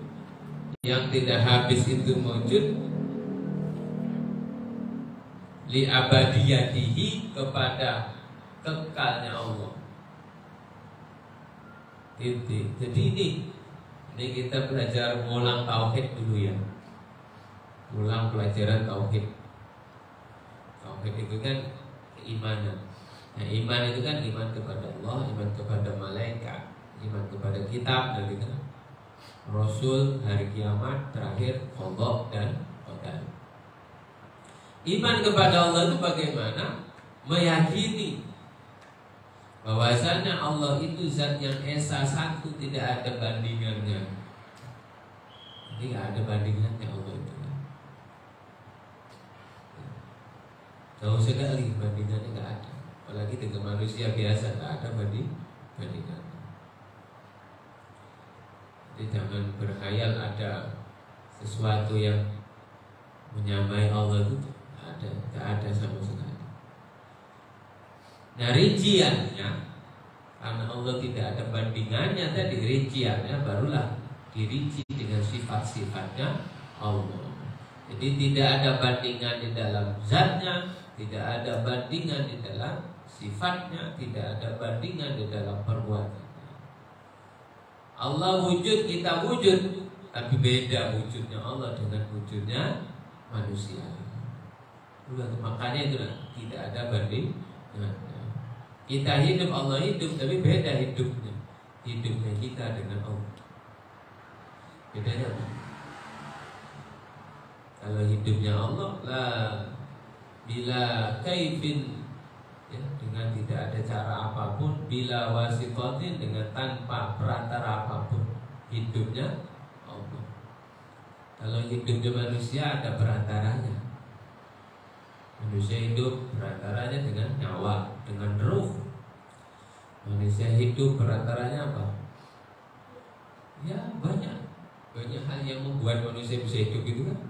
yang tidak habis itu wujud. Li abadiyatihi, kepada kekalnya Allah. Jadi ini kita belajar ngulang tauhid dulu ya. Ulang pelajaran tauhid. Tauhid itu kan keimanan. Nah, iman itu kan iman kepada Allah, iman kepada malaikat, iman kepada kitab, dan gitu. Rasul, hari kiamat, terakhir qada dan qadar. Iman kepada Allah itu bagaimana? Meyakini bahwasanya Allah itu zat yang esa satu, tidak ada bandingannya. Jadi tidak ada bandingannya Allah itu. Jauh sekali bandingannya, tidak ada. Apalagi dengan manusia biasa, tidak ada bandingannya. Jadi jangan berkhayal ada sesuatu yang menyamai Allah itu. Tidak ada sama sekali. Nah, rinciannya, karena Allah tidak ada bandingannya tadi, rinciannya barulah dirinci dengan sifat-sifatnya Allah. Jadi tidak ada bandingan di dalam zatnya, tidak ada bandingan di dalam sifatnya, tidak ada bandingan di dalam perbuatannya. Allah wujud, kita wujud, tapi beda wujudnya Allah dengan wujudnya manusia. Makanya itu tidak ada banding. Kita hidup, Allah hidup, tapi beda hidupnya. Hidupnya kita dengan Allah. Bedanya apa? Kalau hidupnya Allah lah, bila kaifin, ya, dengan tidak ada cara apapun, bila wasitotin, dengan tanpa perantara apapun, hidupnya Allah. Kalau hidupnya manusia ada perantaranya. Manusia hidup perantaranya dengan nyawa, dengan ruh. Manusia hidup perantaranya apa? Ya banyak hal yang membuat manusia bisa hidup gitu kan.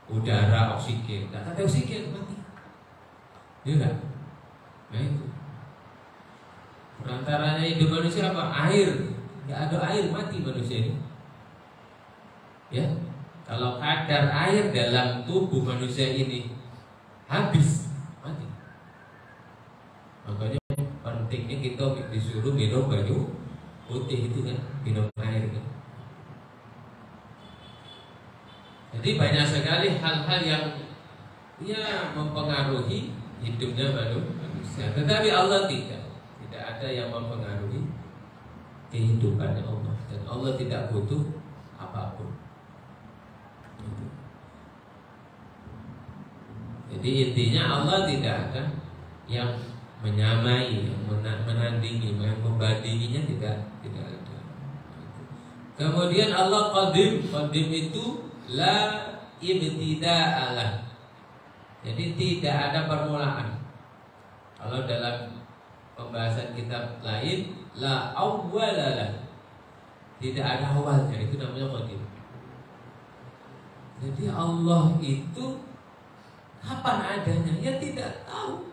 Udara, oksigen. Tidak ada oksigen mati. Iya kan? Nah itu. Perantaranya hidup manusia apa? Air. Tidak ada air, mati manusia ini. Ya. Kalau kadar air dalam tubuh manusia ini habis, mati. Makanya pentingnya kita disuruh minum baju putih itu kan, minum air kan. Jadi banyak sekali hal-hal yang ya mempengaruhi hidupnya manusia. Tetapi Allah tidak ada yang mempengaruhi kehidupannya Allah, dan Allah tidak butuh apapun. Jadi intinya Allah tidak ada yang menyamai, yang menandingi, yang membandinginya, tidak ada. Kemudian Allah qadim itu la ibtida'alah. Jadi tidak ada permulaan. Kalau dalam pembahasan kitab lain la awwalalah, tidak ada awalnya, itu namanya qadim. Jadi Allah itu kapan adanya? Ya tidak tahu.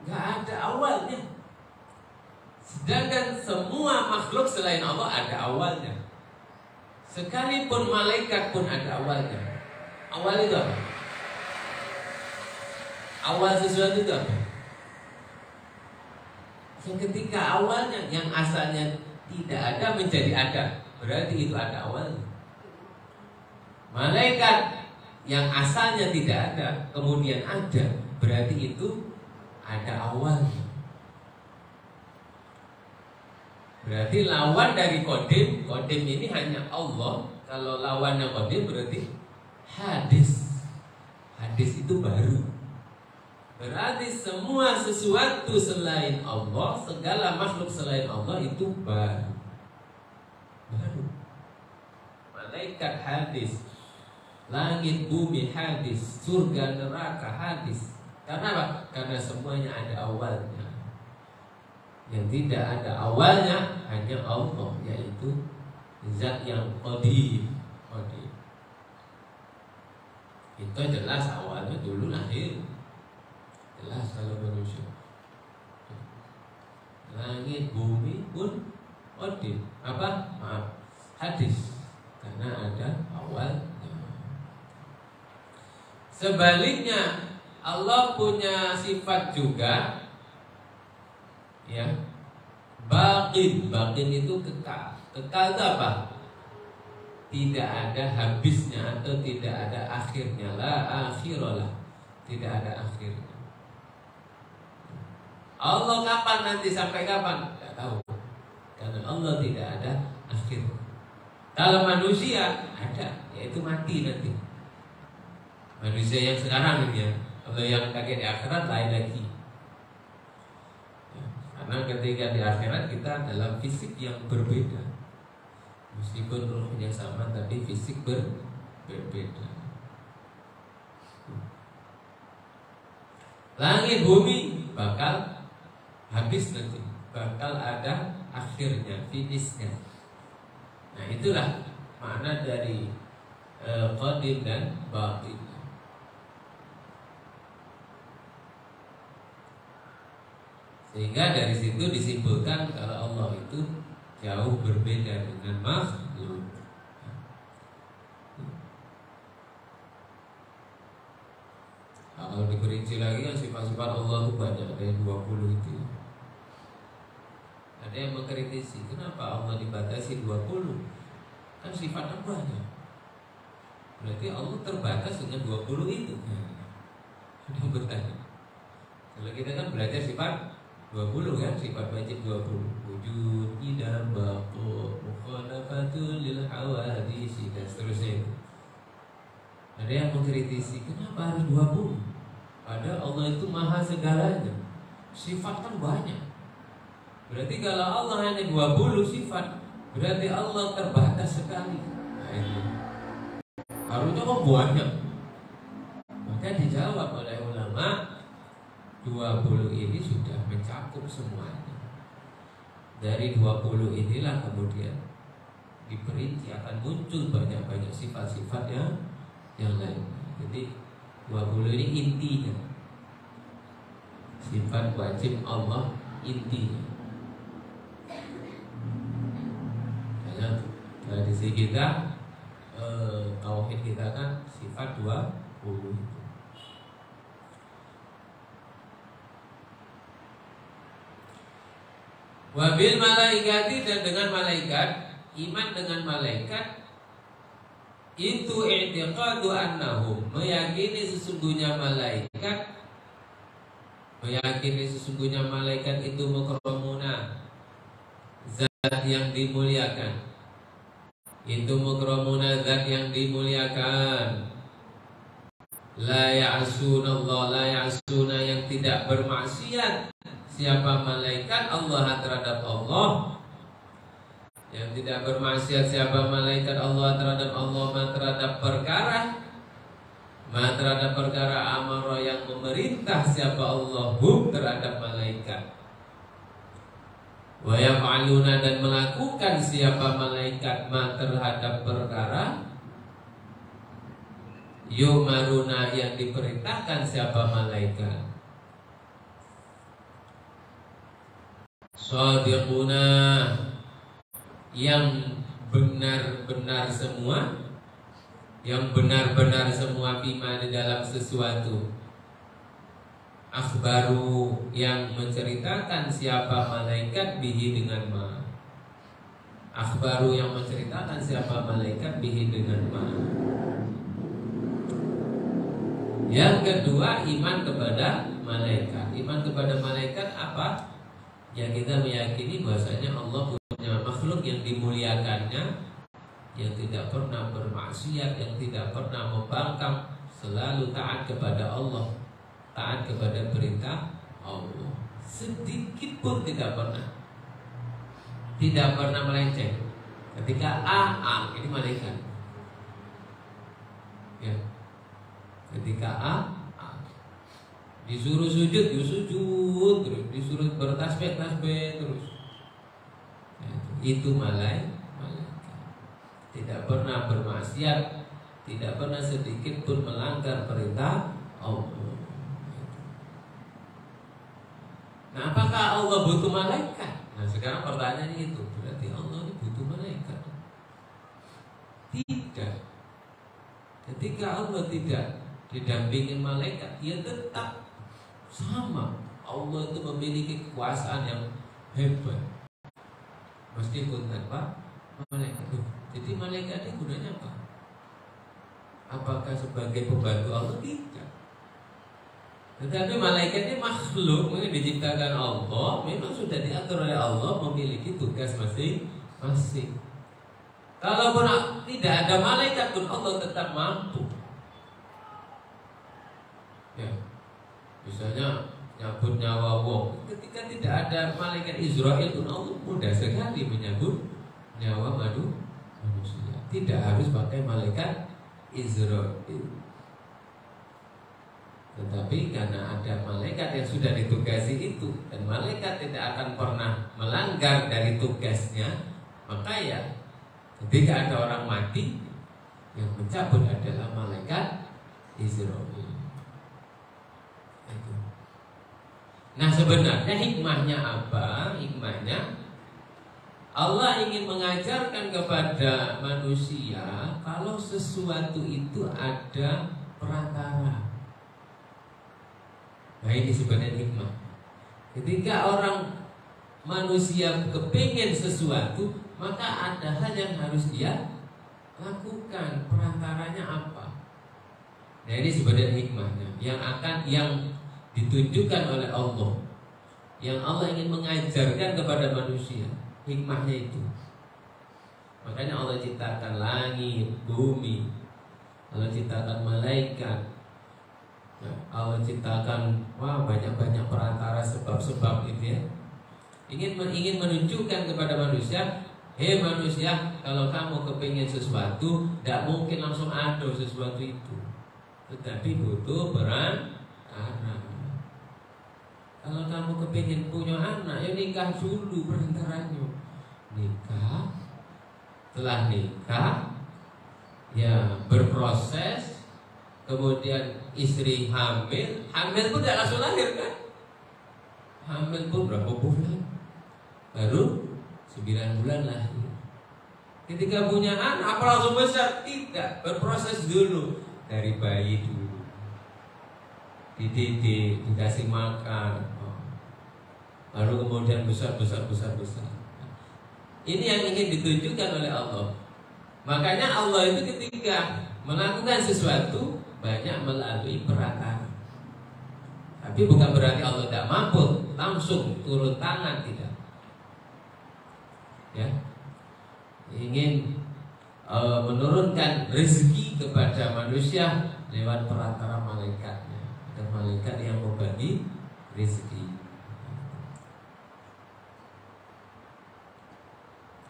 nggak ada awalnya. Sedangkan semua makhluk selain Allah ada awalnya. Sekalipun malaikat pun ada awalnya. Awal itu apa? Awal sesuatu itu apa? Ketika awalnya yang asalnya tidak ada menjadi ada, berarti itu ada awalnya. Malaikat yang asalnya tidak ada kemudian ada, berarti itu ada awalnya. Berarti lawan dari Qadim, Qadim ini hanya Allah. Kalau lawannya Qadim berarti hadis. Hadis itu baru. Berarti semua sesuatu selain Allah, segala makhluk selain Allah itu baru. Baru. Malaikat hadis, langit bumi hadis, surga neraka hadis. Karena apa? Karena semuanya ada awalnya. Yang tidak ada awalnya hanya Allah, yaitu zat yang qadim. Itu jelas awalnya dulu lahir. Jelas kalau manusia. Langit bumi pun qadim. Apa? Maaf, hadis. Karena ada awalnya. Sebaliknya, Allah punya sifat juga, ya, baqin. Baqin itu kekal. Kekal itu apa? Tidak ada habisnya atau tidak ada akhirnya. La akhiralah. Tidak ada akhirnya. Allah kapan nanti, sampai kapan? Tidak tahu. Karena Allah tidak ada akhir. Kalau manusia ada, yaitu mati nanti. Manusia yang sekarang ini ya. Kalau yang kakek di akhirat lain lagi. Karena ketika di akhirat kita dalam fisik yang berbeda. Meskipun ruhnya sama tapi fisik berbeda. Langit bumi bakal habis nanti, bakal ada akhirnya, finishnya. Nah itulah makna dari qadim dan baqin. Sehingga dari situ disimpulkan kalau Allah itu jauh berbeda dengan makhluk. Kalau diperinci lagi kan sifat-sifat Allah itu banyak, ada yang 20 itu. Ada yang mengkritisi, kenapa Allah dibatasi 20? Kan sifatnya banyak. Berarti Allah terbatas dengan 20 itu. Ada yang bertanya. Kalau kita kan belajar sifat 20 kan, sifat wajib 20. Wujud, idam, baqo, mukhalafatul lil hawadisi, dan seterusnya itu. Ada yang mengkritisi, kenapa harus 20? Padahal Allah itu maha segalanya. Sifat kan banyak. Berarti kalau Allah hanya 20 sifat, berarti Allah terbatas sekali. Nah itu harusnya kok banyak. Maka dijawab oleh ulama, 20 ini sudah mencakup semuanya. Dari 20 inilah kemudian diperinci akan muncul banyak-banyak sifat-sifat yang lain. Jadi 20 ini intinya. Sifat wajib Allah intinya. Karena tradisi kita, tauhid kita kan sifat 20 itu. Wabil malaikati, dan dengan malaikat, iman dengan malaikat itu i'tiqadu annahum, meyakini sesungguhnya malaikat itu mukramuna, zat yang dimuliakan. Itu mukramuna, zat yang dimuliakan. La ya'sunallah, la ya'suna, yang tidak bermaksiat. Siapa malaikat Allah terhadap Allah, yang tidak bermaksiat siapa malaikat Allah terhadap Allah, terhadap perkara amara, yang memerintah siapa Allah terhadap malaikat. Wa yaf'aluna, dan melakukan siapa malaikat terhadap perkara yumaruna, yang diperintahkan siapa malaikat. Shadiquna, yang benar-benar semua, yang benar-benar semua bima di dalam sesuatu. Akhbaru, yang menceritakan siapa malaikat bihi dengan ma. Akhbaru, yang menceritakan siapa malaikat bihi dengan ma. Yang kedua, iman kepada malaikat. Iman kepada malaikat apa? Ya, kita meyakini bahwasanya Allah punya makhluk yang dimuliakannya, yang tidak pernah bermaksiat, yang tidak pernah membangkang, selalu taat kepada Allah, taat kepada perintah Allah. Sedikit pun tidak pernah melenceng. Ketika ini malaikat. Ya. Ketika disuruh sujud, sujud terus, disuruh bertasbih terus. Ya, itu malaikat. Tidak pernah bermaksiat, tidak pernah sedikit pun melanggar perintah Allah. Nah, apakah Allah butuh malaikat? Nah, sekarang pertanyaannya itu, berarti Allah ini butuh malaikat? Tidak. Ketika Allah tidak didampingi malaikat, dia tetap sama. Allah itu memiliki kekuasaan yang hebat meskipun tanpa malaikat. Jadi malaikat ini gunanya apa? Apakah sebagai pembantu Allah? Tidak. Tetapi malaikat ini makhluk yang diciptakan Allah, memang sudah diatur oleh Allah, memiliki tugas masing-masing. Kalaupun tidak ada malaikat pun Allah tetap mampu. Ya, misalnya nyabut nyawa wong, ketika tidak ada malaikat Israel pun Allah mudah sekali menyabut nyawa manusia. Tidak harus pakai malaikat Israel. Tetapi karena ada malaikat yang sudah ditugasi itu, dan malaikat tidak akan pernah melanggar dari tugasnya, maka ya ketika ada orang mati, yang mencabut adalah malaikat Israel. Nah, sebenarnya hikmahnya apa? Hikmahnya Allah ingin mengajarkan kepada manusia kalau sesuatu itu ada perantara. Nah, ini sebenarnya hikmah. Ketika orang manusia kepingin sesuatu, maka ada hal yang harus dia lakukan. Perantaranya apa? Nah, ini sebenarnya hikmahnya yang ditunjukkan oleh Allah, yang Allah ingin mengajarkan kepada manusia. Hikmahnya itu. Makanya Allah ciptakan langit, bumi, Allah ciptakan malaikat, Allah ciptakan banyak perantara, sebab-sebab itu ya. Ingin menunjukkan kepada manusia, hei manusia, kalau kamu kepingin sesuatu, tidak mungkin langsung ada sesuatu itu, tetapi butuh perantara. Kalau kamu kepingin punya anak, ya nikah dulu perantaranya. Nikah, setelah nikah, ya berproses, kemudian istri hamil pun tidak langsung lahir kan? Hamil pun berapa bulan? Baru 9 bulan lahir. Ketika punya anak, apa langsung besar? Tidak, berproses dulu. Dari bayi dulu, dididik, dikasih makan, lalu kemudian besar. Ini yang ingin ditunjukkan oleh Allah. Makanya Allah itu ketika melakukan sesuatu banyak melalui perantara. Tapi bukan berarti Allah tidak mampu langsung turun tangan, tidak. Ya, ingin menurunkan rezeki kepada manusia lewat perantara malaikatnya. Dan malaikat yang membagi rezeki.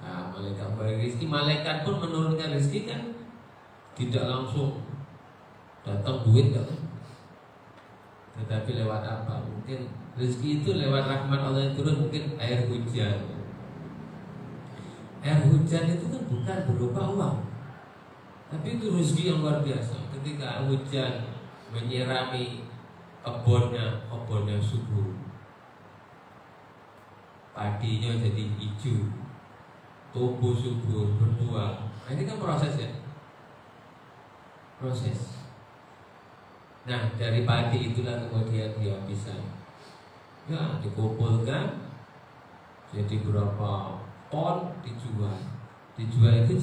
Nah, malaikat membagi rezeki, malaikat pun menurunkan rezeki kan tidak langsung datang duit kan? Tetapi lewat apa? Mungkin rezeki itu lewat rahmat Allah yang turun, mungkin air hujan. Air hujan itu kan bukan berupa uang, tapi itu rezeki yang luar biasa. Ketika hujan menyirami kebunnya subur. padinya jadi hijau, tumbuh subur, berbuah. Nah, ini kan proses ya, proses. Nah, dari padi itulah kemudian dia bisa ya dikumpulkan jadi berapa ton, dijual itu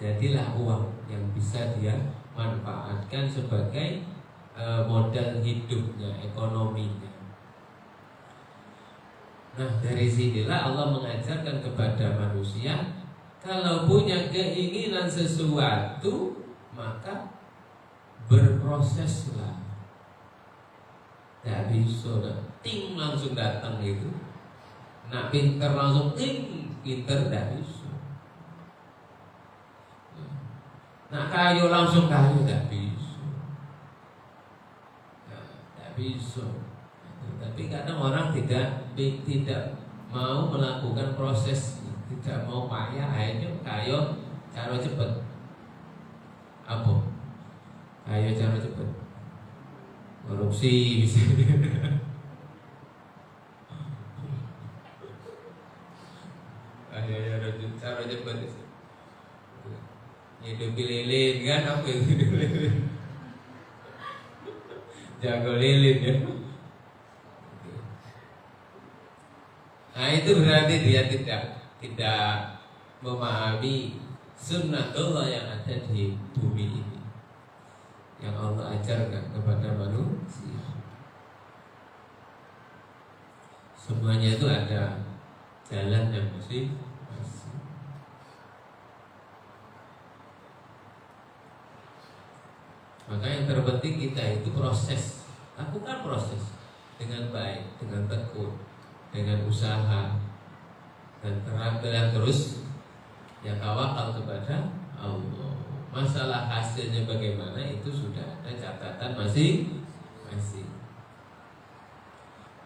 jadilah uang yang bisa dia manfaatkan sebagai modal hidupnya, ekonominya. Nah, dari sinilah Allah mengajarkan kepada manusia, kalau punya keinginan sesuatu maka berproseslah. Tidak bisa ting langsung datang itu. Nak pinter langsung ting, pinter tidak bisa. Nak kayu langsung kayu tidak bisa. Tidak bisa. Tapi kadang orang tidak mau melakukan proses, tidak mau payah, akhirnya kayu cara cepat. Apa? Kayu cara cepat. Korupsi bisa. Ayo cara cepat. Hidup lilin kan apa itu? Jago lilin ya. Nah, itu berarti dia tidak memahami sunnatullah yang ada di bumi ini, yang Allah ajarkan kepada manusia. Semuanya itu ada jalan yang masih. Maka yang terpenting kita itu proses. Lakukan proses dengan baik, dengan tekun, dengan usaha, dan terus ya tawakal kepada Allah. Masalah hasilnya bagaimana itu sudah ada catatan masing-masing.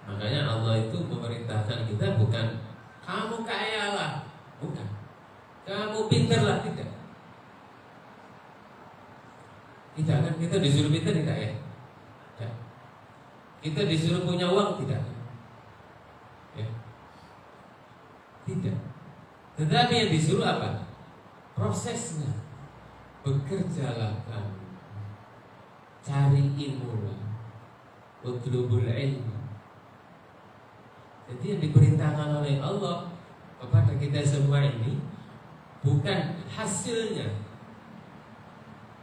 Makanya Allah itu memerintahkan kita bukan kamu kaya lah, bukan kamu pintar lah, tidak. Tidak kan, kita disuruh pintar tidak ya? Tidak. Kita disuruh punya uang tidak? Ya. Tidak. Tetapi yang disuruh apa? Prosesnya. Bekerjalah kamu, cari ilmu lah, utlubul ilmu. Jadi yang diperintahkan oleh Allah kepada kita semua ini bukan hasilnya.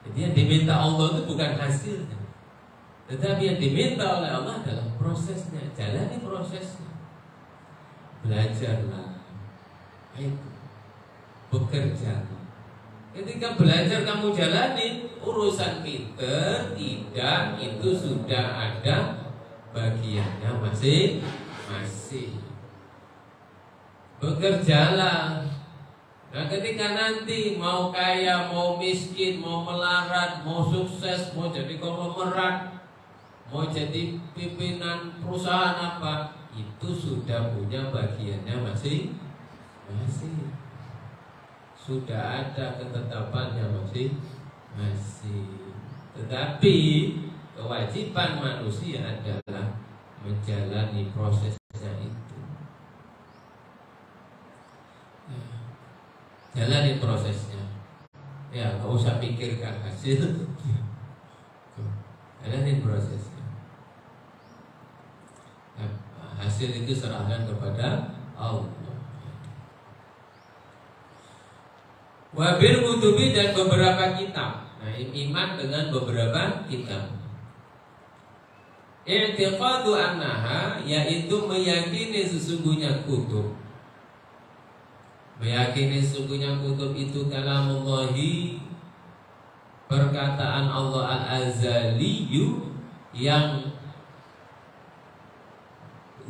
Jadi yang diminta Allah itu bukan hasilnya, tetapi yang diminta oleh Allah adalah prosesnya. Jalani prosesnya. Belajarlah, itu bekerjalah. Ketika belajar kamu jalani, urusan pinter tidak, itu sudah ada bagiannya masing-masing. Bekerjalah. Nah, ketika nanti mau kaya, mau miskin, mau melarat, mau sukses, mau jadi konglomerat, mau jadi pimpinan perusahaan apa, itu sudah punya bagiannya masing-masing. Sudah ada ketetapannya masing-masing. Tetapi kewajiban manusia adalah menjalani prosesnya itu. Jalani prosesnya. Ya, gak usah pikirkan hasil. Jalani prosesnya. Nah, hasil itu serahkan kepada Allah. Wabil kutubi, dan beberapa kitab. Nah, iman dengan beberapa kitab. I'tiqadu annaha, yaitu meyakini sesungguhnya kutub. Meyakini sesungguhnya kutub itu kalamullahi, perkataan Allah al-azaliyu, yang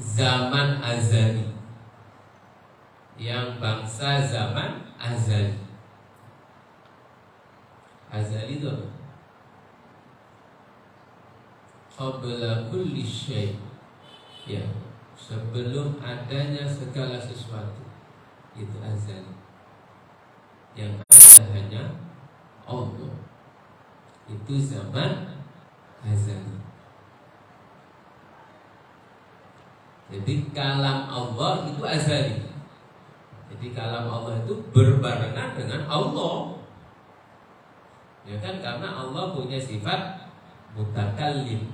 zaman azali, yang bangsa zaman azali. Azali itu apa? Qabla kulli syai', ya, sebelum adanya segala sesuatu. Itu azali. Yang ada hanya Allah. Itu zaman azali. Jadi kalam Allah itu azali. Jadi kalam Allah itu berbarengan dengan Allah. Ya kan, karena Allah punya sifat mutakallim,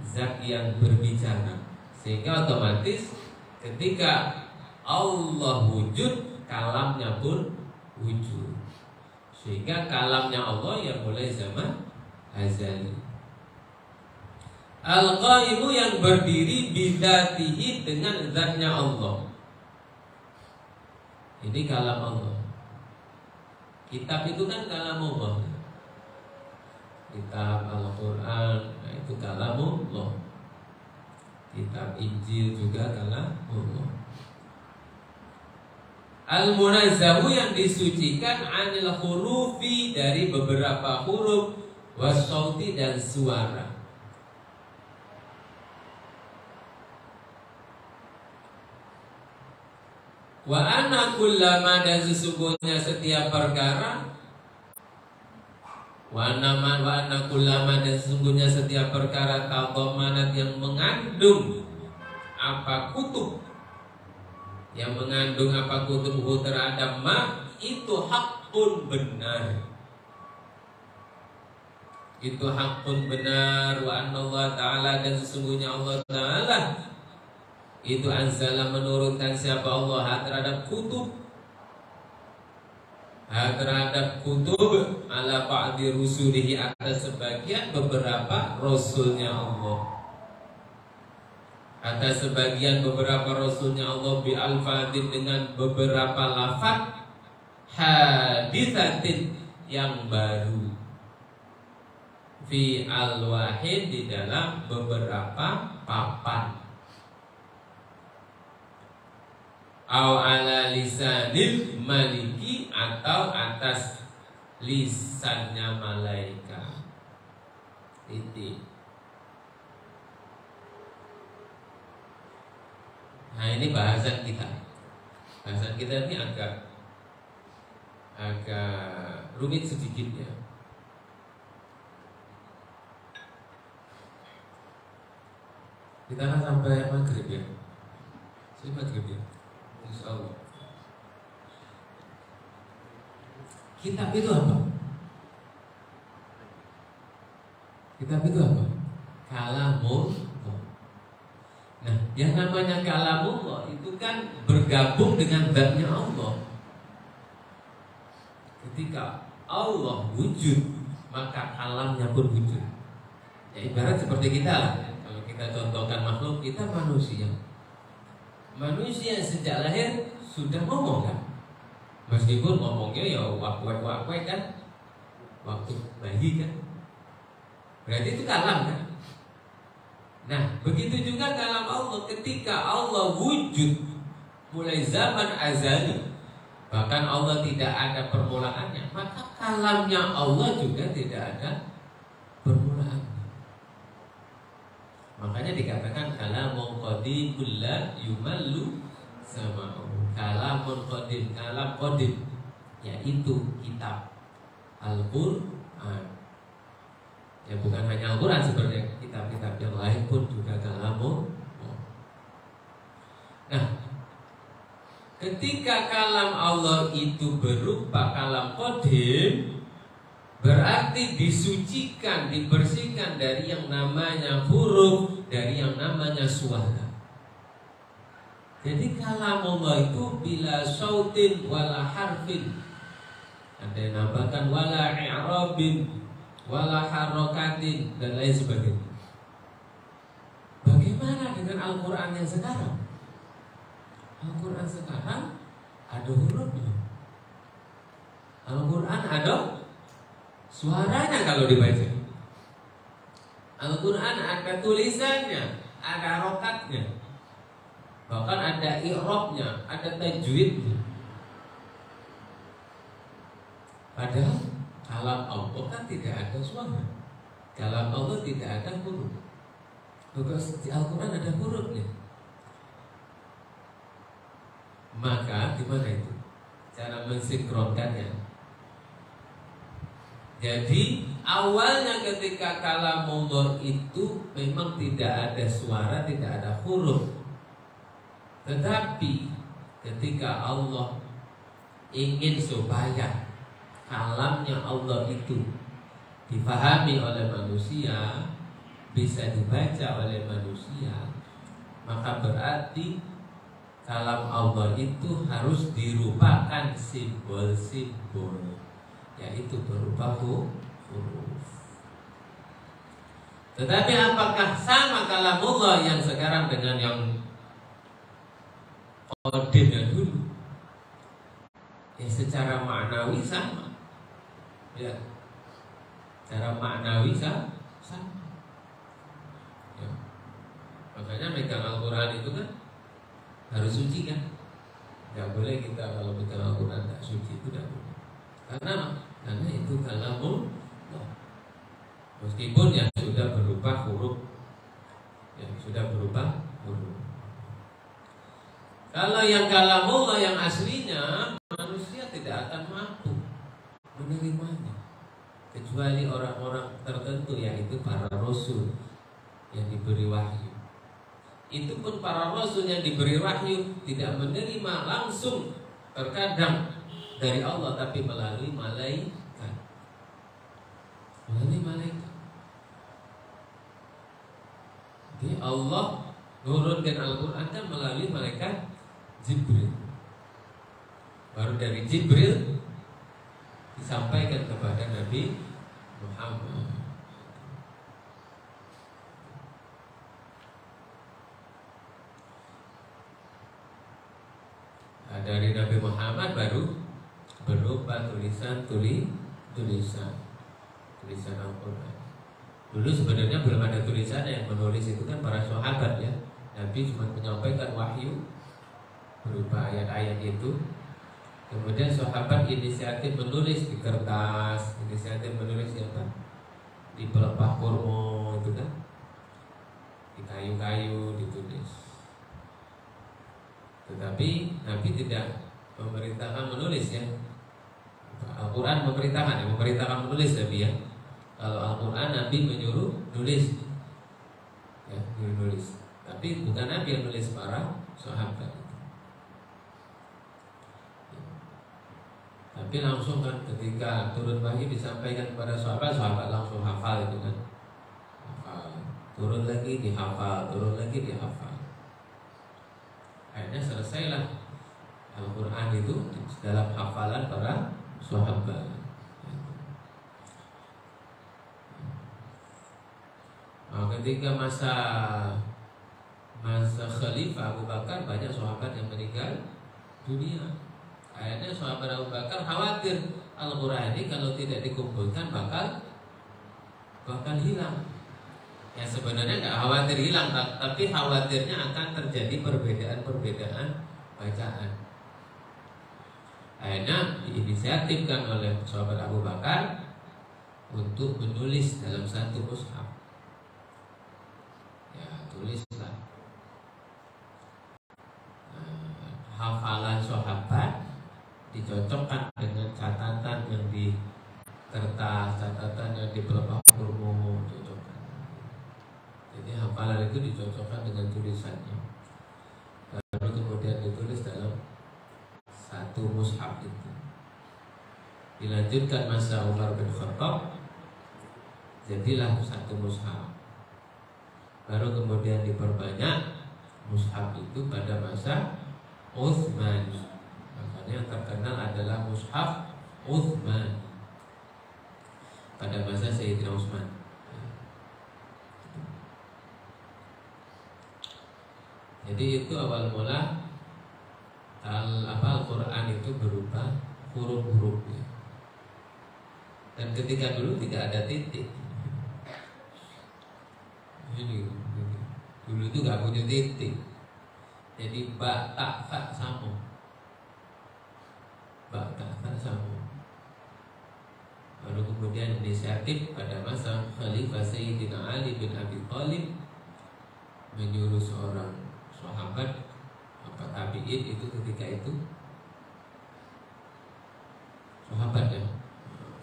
zat yang berbicara. Sehingga otomatis ketika Allah wujud, kalamnya pun wujud. Sehingga kalamnya Allah yang mulai zaman azali. Al-Qaimu yang berdiri bidzatihi dengan zatnya Allah. Ini kalam Allah. Kitab itu kan kalam Allah. Kitab Al-Quran, nah itu kalam Allah. Kitab Injil juga kalam Allah. Al-Munazzahu yang disucikan anil hurufi, dari beberapa huruf, was-sauti dan suara. Wa anna kullama, dan sesungguhnya setiap perkara, wa anna kullama, dan sesungguhnya setiap perkara tadammanat yang mengandung apa kutub, yang mengandung apa kutub terhadap ma, itu hakun benar. Itu hakun benar. Wa anna Allah Ta'ala, dan sesungguhnya Allah Ta'ala itu anzala, menurunkan siapa Allah terhadap kutub, terhadap kutub ala ba'di rusulihi, atas sebagian beberapa rasulnya Allah, atas sebagian beberapa rasulnya Allah, bi alfadin, dengan beberapa lafaz, hadithatin, yang baru, fi al-wahid, di dalam beberapa papan, au ala lisanil maliki, atau atas lisannya malaikat. Titik. Nah, ini bahasan kita. Bahasan kita ini agak rumit sedikit ya. Kita akan sampai maghrib ya. Sampai maghrib ya. Insyaallah. Kitab itu apa? Kitab itu apa? Kalamullah. Nah, yang namanya kalamullah itu kan bergabung dengan zatnya Allah. Ketika Allah wujud, maka kalamnya pun wujud. Ya, ibarat seperti kita lah. Kalau kita contohkan makhluk, kita manusia. Manusia sejak lahir sudah ngomong kan? Meskipun ngomongnya ya wakwek kan, waktu bayi kan. Berarti itu kalam kan? Nah, begitu juga kalam Allah. Ketika Allah wujud mulai zaman azali, bahkan Allah tidak ada permulaannya, maka kalamnya Allah juga tidak ada permulaannya. Makanya dikatakan kalamun qadimul la yumallu sama'u. Kalamun qadim, kalam qadim, yaitu kitab Al-Qur'an. Ya, bukan hanya Al-Qur'an, sebenarnya kitab-kitab yang lain pun juga kalamun. Nah, ketika kalam Allah itu berupa kalam qadim, berarti disucikan, dibersihkan dari yang namanya huruf, dari yang namanya suara. Jadi kalam Allah itu bila sautin wala harfin, ada yang nambahkan wala i'rabin, wala harokatin, dan lain sebagainya. Bagaimana dengan Al-Quran yang sekarang? Al-Quran sekarang ada hurufnya. Al-Quran ada suaranya kalau dibaca. Al-Quran ada tulisannya, ada rokatnya, bahkan ada i'rabnya, ada tajwidnya. Padahal kalam Allah kan tidak ada suara. Kalam Allah tidak ada huruf. Di Al-Quran ada hurufnya. Maka gimana itu cara mensinkronkannya? Jadi awalnya ketika kalamullah itu memang tidak ada suara, tidak ada huruf, Tetapi ketika Allah ingin supaya kalamnya Allah itu dipahami oleh manusia, bisa dibaca oleh manusia, maka berarti kalam Allah itu harus dirupakan simbol-simbol, yaitu berupa huruf. Tetapi apakah sama kalamullah yang sekarang dengan yang kodenya dulu? Ya secara maknawi sama. Ya, secara maknawi sama. Ya. Makanya megang Al-Quran itu kan harus suci kan? Gak boleh kita kalau megang Al-Quran tak suci, itu tidak boleh. Karena itu kalamullah. Meskipun yang sudah berubah huruf, Kalau yang kalamullah yang aslinya, manusia tidak akan mampu menerimanya kecuali orang-orang tertentu, yaitu para rasul yang diberi wahyu. Itu pun para rasul yang diberi wahyu tidak menerima langsung, terkadang dari Allah, tapi melalui malaikat. Jadi Allah nurunkan Al-Quran kan melalui malaikat Jibril. Baru dari Jibril disampaikan kepada Nabi Muhammad. Nah, dari Nabi Muhammad baru berupa tulisan Al-Quran. Dulu sebenarnya belum ada tulisan, yang menulis itu kan para sahabat ya. Nabi cuma menyampaikan wahyu berupa ayat-ayat itu. Kemudian sahabat inisiatif menulis di kertas, inisiatif menulis di pelepah kurma itu kan, di kayu-kayu ditulis. Tetapi Nabi tidak memerintahkan menulis ya. Al-Quran memerintahkan menulis Nabi ya. Kalau Al-Quran Nabi menyuruh nulis ya, nulis. Tapi bukan Nabi yang nulis, para sahabat. Tapi langsung kan ketika turun wahyu disampaikan kepada sahabat langsung hafal itu kan. Hafal. Turun lagi dihafal. Akhirnya selesailah Al-Quran itu dalam hafalan para sahabat. Nah, ketika masa Khalifah Abu Bakar, banyak sahabat yang meninggal dunia. Akhirnya sahabat Abu Bakar khawatir Al-Quran ini kalau tidak dikumpulkan bakal hilang. Ya sebenarnya nggak khawatir hilang, tapi khawatirnya akan terjadi perbedaan bacaan. Akhirnya diinisiatifkan oleh sahabat Abu Bakar untuk menulis dalam satu mushaf. Ya tulislah hafalan sahabat dicocokkan dengan catatan yang di kertas, catatan yang di pelepah kurma, cocokkan. Jadi hafalan itu dicocokkan dengan tulisannya. Lalu kemudian ditulis dalam satu mushaf itu. Dilanjutkan masa Umar bin Khattab, jadilah satu mushaf. Baru kemudian diperbanyak mushaf itu pada masa Utsman. Makanya yang terkenal adalah mushaf Utsman pada masa Sayyidina Utsman. Jadi itu awal mula Al-Quran itu berupa huruf-huruf ya. Dan ketika dulu tidak ada titik. Ini dulu itu gak punya titik. Jadi ba ta ta sama. Baru kemudian inisiatif pada masa Khalifah Sayyidina Ali bin Abi Thalib menyuruh seorang sahabat tabi'in itu ketika itu sahabat ya.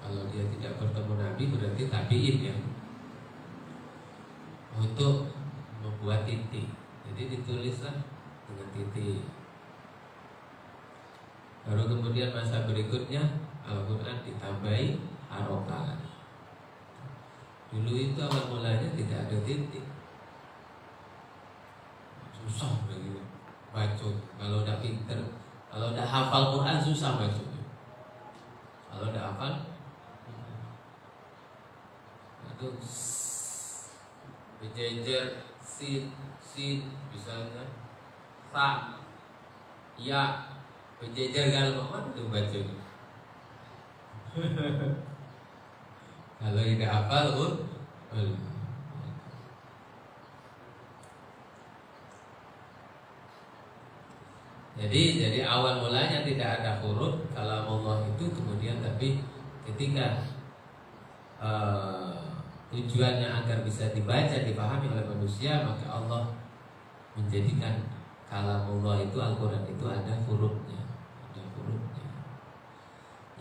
Kalau dia tidak bertemu Nabi berarti tabi'in ya. Untuk membuat titik. Jadi ditulislah dengan titik. Baru kemudian masa berikutnya Al-Quran ditambahi harokat. Dulu itu awal mulanya tidak ada titik, susah begitu baca. Kalau udah pinter, kalau udah hafal Quran susah bacanya. Kalau udah hafal, itu berjejer sin misalnya, ta, ya, berjejer kalau mana itu bacanya. Kalau tidak hafal pun jadi awal mulanya tidak ada huruf kalam Allah itu, kemudian tapi ketika tujuannya agar bisa dibaca, dipahami oleh manusia, maka Allah menjadikan kalam Allah itu, Al-Quran itu ada hurufnya.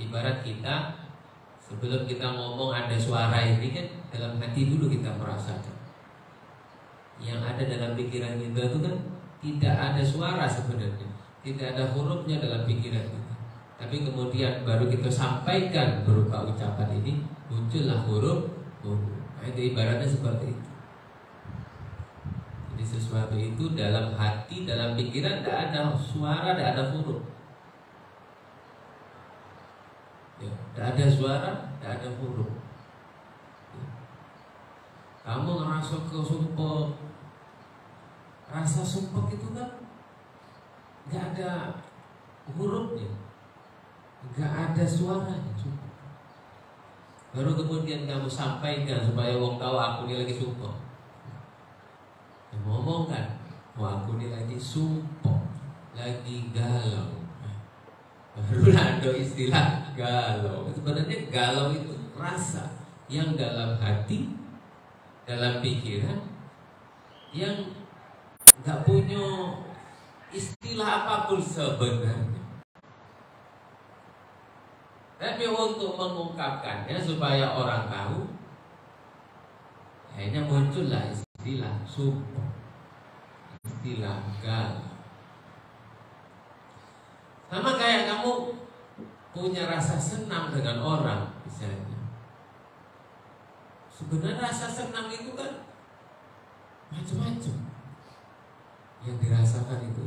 Ibarat kita sebelum kita ngomong ada suara ini kan dalam hati dulu kita merasakan. Yang ada dalam pikiran kita itu kan tidak ada suara sebenarnya, tidak ada hurufnya dalam pikiran kita. Tapi kemudian baru kita sampaikan berupa ucapan ini, muncullah huruf. Nah, itu ibaratnya seperti itu. Jadi sesuatu itu dalam hati, dalam pikiran tidak ada suara, tidak ada huruf. Tidak ada suara, tidak ada huruf. Kamu ngerasa kesumpah, rasa sumpah itu kan nggak ada hurufnya, nggak ada suaranya. Baru kemudian kamu sampaikan supaya wong tahu aku ini lagi sumpah. Ngomong kan, aku ini lagi sumpah, lagi galau. Baru ada istilah galau. Sebenarnya galau itu rasa yang dalam hati, dalam pikiran, yang nggak punya istilah apapun sebenarnya. Tapi untuk mengungkapkannya supaya orang tahu, akhirnya muncullah istilah sumpah, istilah galau. Sama kayak kamu punya rasa senang dengan orang misalnya. Sebenarnya rasa senang itu kan macam-macam yang dirasakan itu.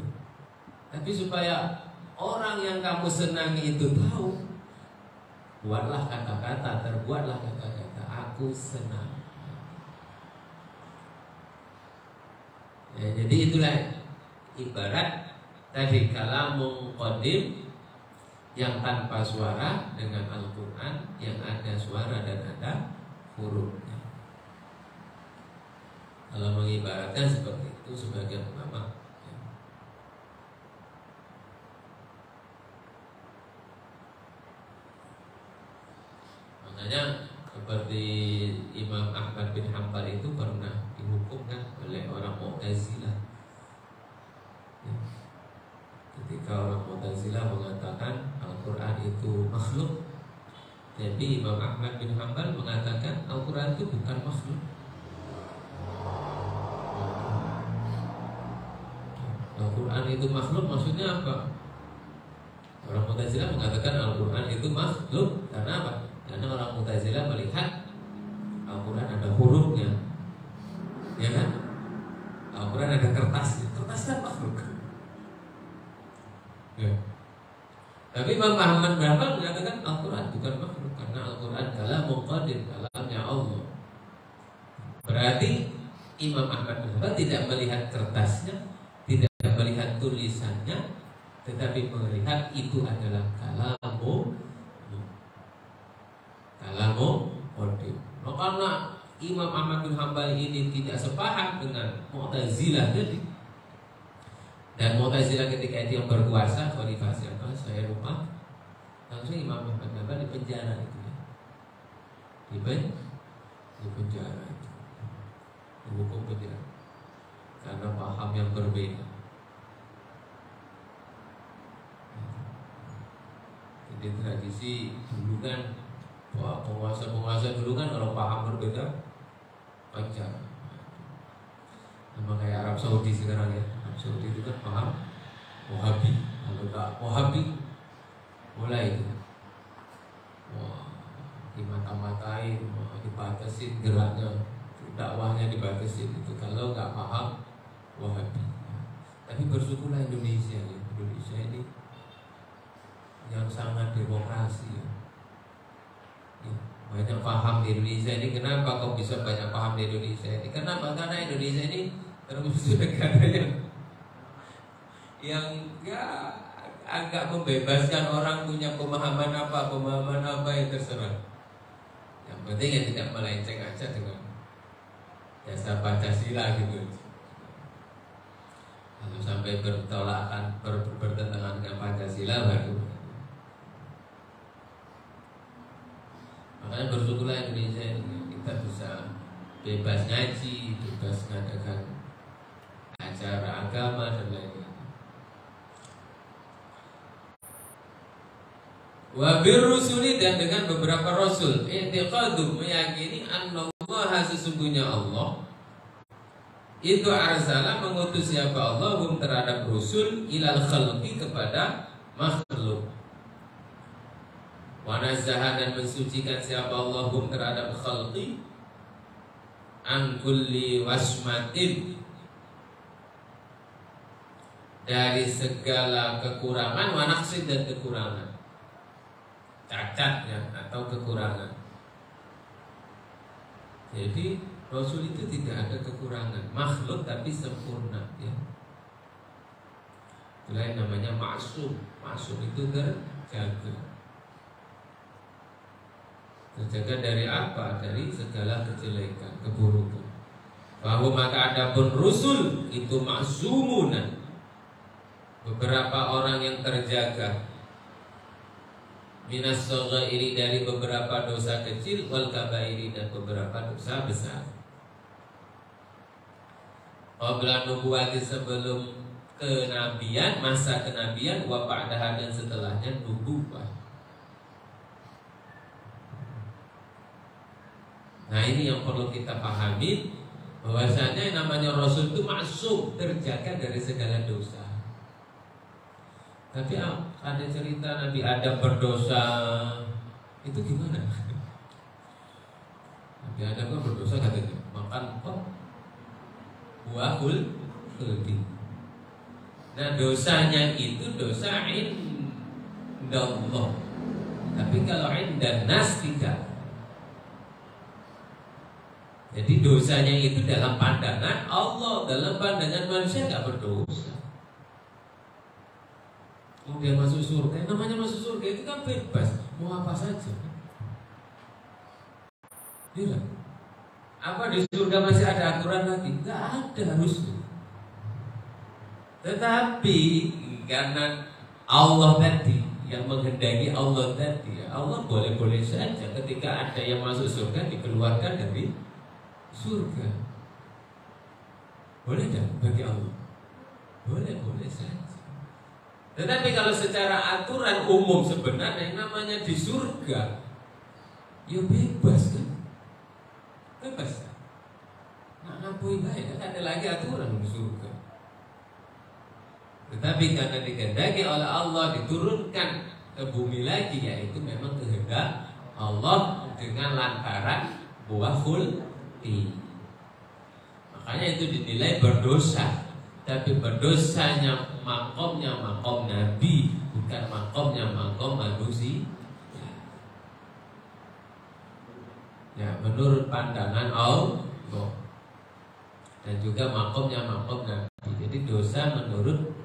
Tapi supaya orang yang kamu senangi itu tahu, buatlah kata-kata, terbuatlah kata-kata aku senang. Ya, jadi itulah ibarat tadi kalamun qadim yang tanpa suara dengan Al-Quran yang ada suara dan ada hurufnya. Kalau mengibaratkan seperti itu sebagian ulama. Makanya seperti Imam Ahmad bin Hanbal itu pernah dihukumkan oleh orang Mu'tazilah. Ketika orang Mu'tazilah mengatakan Al-Quran itu makhluk, jadi Imam Ahmad bin Hanbal mengatakan Al-Quran itu bukan makhluk. Al-Quran itu makhluk maksudnya apa? Orang Mu'tazilah mengatakan Al-Quran itu makhluk karena apa? Karena orang Mu'tazilah melihat Al-Quran ada hurufnya, ya kan? Al-Quran ada kertasnya, kertas kan makhluk. Ya. Tapi Imam Ahmad bin Hanbal mengatakan Al-Quran bukan makhluk karena Al-Quran kalamun qadim, kalamnya Allah. Berarti Imam Ahmad bin Hanbal tidak melihat kertasnya, tidak melihat tulisannya, tetapi melihat itu adalah kalamu qadim. Nah, karena Imam Ahmad bin Hanbal ini tidak sepaham dengan Mu'tazilah tadi. Dan Mu'tazilah ketika itu yang berkuasa, khalifah siapa? Saya lupa. Langsung Imam Ahmad bin Hanbal di penjara itu ya. Di penjara itu. Dihukum penjara. Karena paham yang berbeda. Jadi tradisi dulu kan, penguasa dulu kan kalau paham berbeda penjara. Sama kayak Arab Saudi sekarang ya. Saudi itu kan paham Wahabi. Kalau nggak Wahabi, mulai itu. Wah, dimata-matain, dibatasin geraknya, dakwahnya dibatasin itu. Kalau nggak paham Wahabi. Tapi bersyukurlah Indonesia ya. Indonesia ini yang sangat demokrasi ya. Banyak paham di Indonesia ini. Kenapa kok bisa banyak paham di Indonesia ini? Kenapa? Karena Indonesia ini termasuk negara yang ya agak membebaskan orang punya pemahaman apa yang terserah. Yang penting ya tidak melenceng aja dengan dasar Pancasila gitu. Kalau sampai bertolakan bertentangan dengan Pancasila baru. Makanya bersyukurlah Indonesia ini kita bisa bebas ngaji, bebas mengadakan acara agama dan lain-lain. Wa birrusuli, dan dengan beberapa rasul, i'tiqadu, meyakini annallaha, sesungguhnya Allah itu arsala, mengutus siapa Allah, hum terhadap rusul, ilal khalqi, kepada makhluk. Wa nazzaha, dan mensucikan siapa Allah, hum terhadap khalqi, an kulli wasmatin, dari segala kekurangan, wa naqsin, dan kekurangan, cacat ya, atau kekurangan. Jadi Rasul itu tidak ada kekurangan, makhluk tapi sempurna ya. Itulah yang namanya maksum. Maksum itu terjaga. Terjaga dari apa? Dari segala kejelekan, keburukan. Bahwa maka adapun Rasul itu maksumuna, beberapa orang yang terjaga, minas shaghairi, dari beberapa dosa kecil, wal kabairi, dan beberapa dosa besar. Qabla nubuwati, sebelum kenabian, masa kenabian, wa ba'daha, dan setelahnya nubuwah. Nah ini yang perlu kita pahami, bahwasanya yang namanya Rasul itu maksum, terjaga dari segala dosa. Tapi ada cerita Nabi Adam berdosa, itu gimana? Nabi Adam kan berdosa katanya, makan buah khuldi. Nah dosanya itu dosa indallah. Tapi kalau indan nas tidak. Jadi dosanya itu dalam pandangan Allah, dalam pandangan manusia nggak berdosa. Kemudian masuk surga, namanya masuk surga itu kan bebas, mau apa saja. Iya. Apa di surga masih ada aturan lagi? Nggak ada harusnya. Tetapi karena Allah tadi yang menghendaki, Allah tadi, Allah boleh-boleh saja ketika ada yang masuk surga dikeluarkan dari surga. Boleh tidak bagi Allah? Boleh saja. Tetapi kalau secara aturan umum sebenarnya yang namanya di surga, ya bebas kan? Bebas. Nah ngapain baik? Kan ada lagi aturan di surga. Tetapi karena dikehendaki oleh Allah diturunkan ke bumi lagi, yaitu memang kehendak Allah dengan lantaran buah khuldi. Makanya itu dinilai berdosa. Tapi berdosanya makomnya makom Nabi, bukan makomnya makom manusia. Ya, menurut pandangan Allah. Dan juga makomnya makom Nabi. Jadi dosa menurut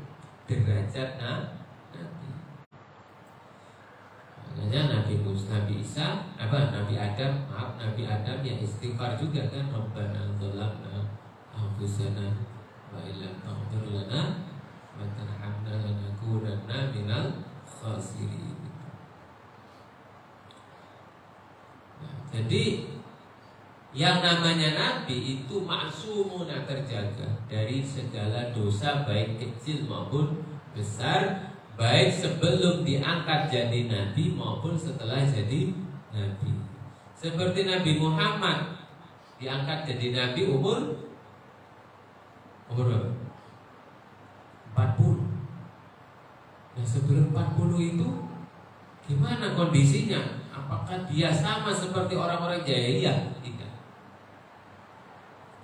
derajat Nabi. Makanya Nabi Isa, Nabi Adam yang istighfar juga kan, Rabbana dzalamna anfusana wa illam taghfir lana wa tarhamna lanakunanna minal khasirin. Nah, jadi yang namanya Nabi itu maksumuna, terjaga dari segala dosa baik kecil maupun besar, baik sebelum diangkat jadi Nabi maupun setelah jadi Nabi. Seperti Nabi Muhammad diangkat jadi Nabi umur berapa? 40. Nah sebelum 40 itu gimana kondisinya? Apakah dia sama seperti orang-orang jahiliyah? Tidak.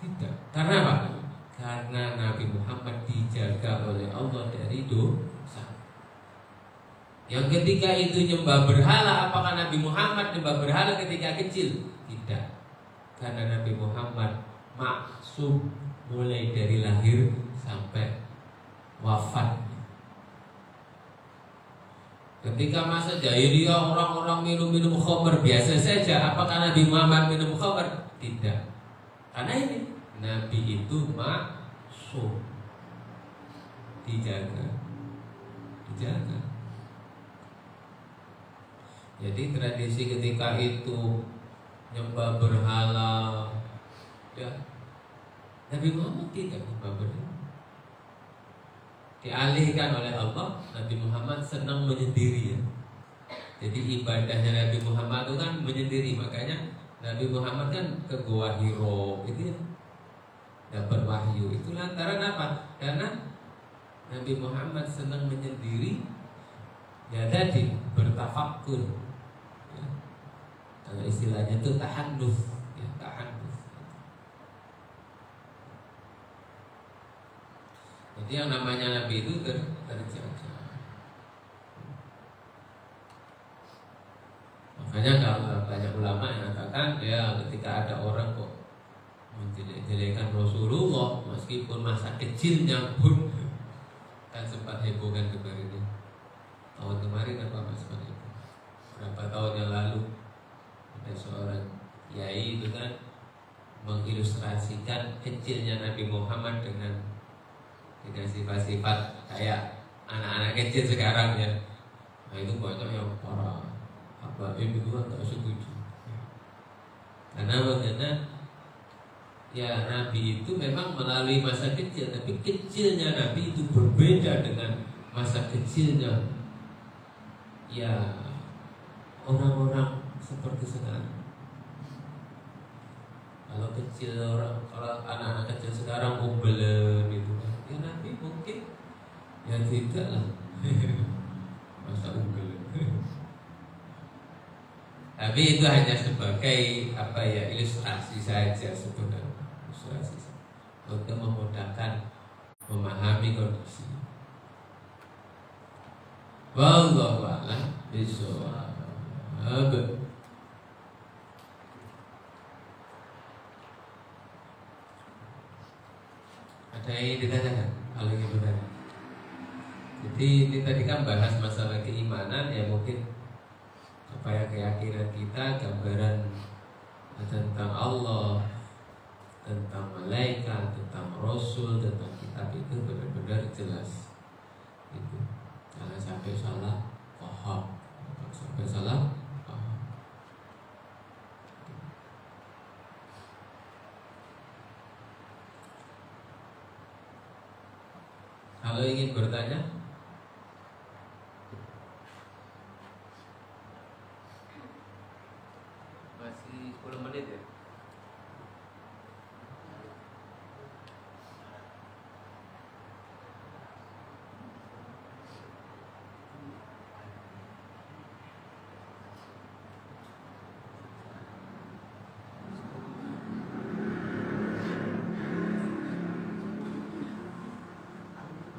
Tidak. Karena apa? Karena Nabi Muhammad dijaga oleh Allah dari dosa. Yang ketika itu nyembah berhala, apakah Nabi Muhammad nyembah berhala ketika kecil? Tidak. Karena Nabi Muhammad maksum mulai dari lahir sampai wafat. Ketika masa jahiliyah orang-orang minum khamr biasa saja, apakah Nabi Muhammad minum khamr? Tidak. Karena ini Nabi itu maksum, dijaga. Jadi tradisi ketika itu nyembah berhala, ya Nabi Muhammad tidak nyembah berhala. Dialihkan oleh Allah. Nabi Muhammad senang menyendiri ya. Jadi ibadahnya Nabi Muhammad itu kan menyendiri. Makanya Nabi Muhammad kan ke Gua Hiro itu ya, dapat wahyu. Itu lantaran apa? Karena Nabi Muhammad senang menyendiri. Ya tadi bertafakkur ya. Kalau istilahnya itu tahannuf ya, tahannuf. Jadi yang namanya Nabi itu terjaga. Makanya kalau banyak ulama yang mengatakan ya ketika ada orang kok menjelek-jelekan Rasulullah meskipun masa kecilnya pun, kan sempat heboh kan kemarin ini. Tahun kemarin apa mas itu? Berapa tahun yang lalu ada seorang kiai itu kan mengilustrasikan kecilnya Nabi Muhammad dengan sifat-sifat kayak anak-anak kecil sekarang ya. Nah itu banyak yang para habaib itu kan tak setuju. Karena ya Nabi itu memang melalui masa kecil, tapi kecilnya Nabi itu berbeda dengan masa kecilnya ya orang-orang seperti sekarang. Kalau kecil kalau anak-anak kecil sekarang umbelen gitu kan, ya Nabi mungkin ya tidak lah. Masa umbelen. Tapi itu hanya sebagai apa ya, ilustrasi saja sebenarnya, ilustrasi saja, untuk memudahkan memahami kondisi. Wallahu a'lam bishawab. Ada yang ditanyakan? Kalau ingin bertanya. Jadi ini tadi kan bahas masalah keimanan ya, mungkin supaya keyakinan kita, gambaran tentang Allah, tentang malaikat, tentang Rasul, tentang kitab itu benar-benar jelas. Itu jangan sampai salah paham, sampai salah paham. Kalau ingin bertanya, masih 10 menit ya.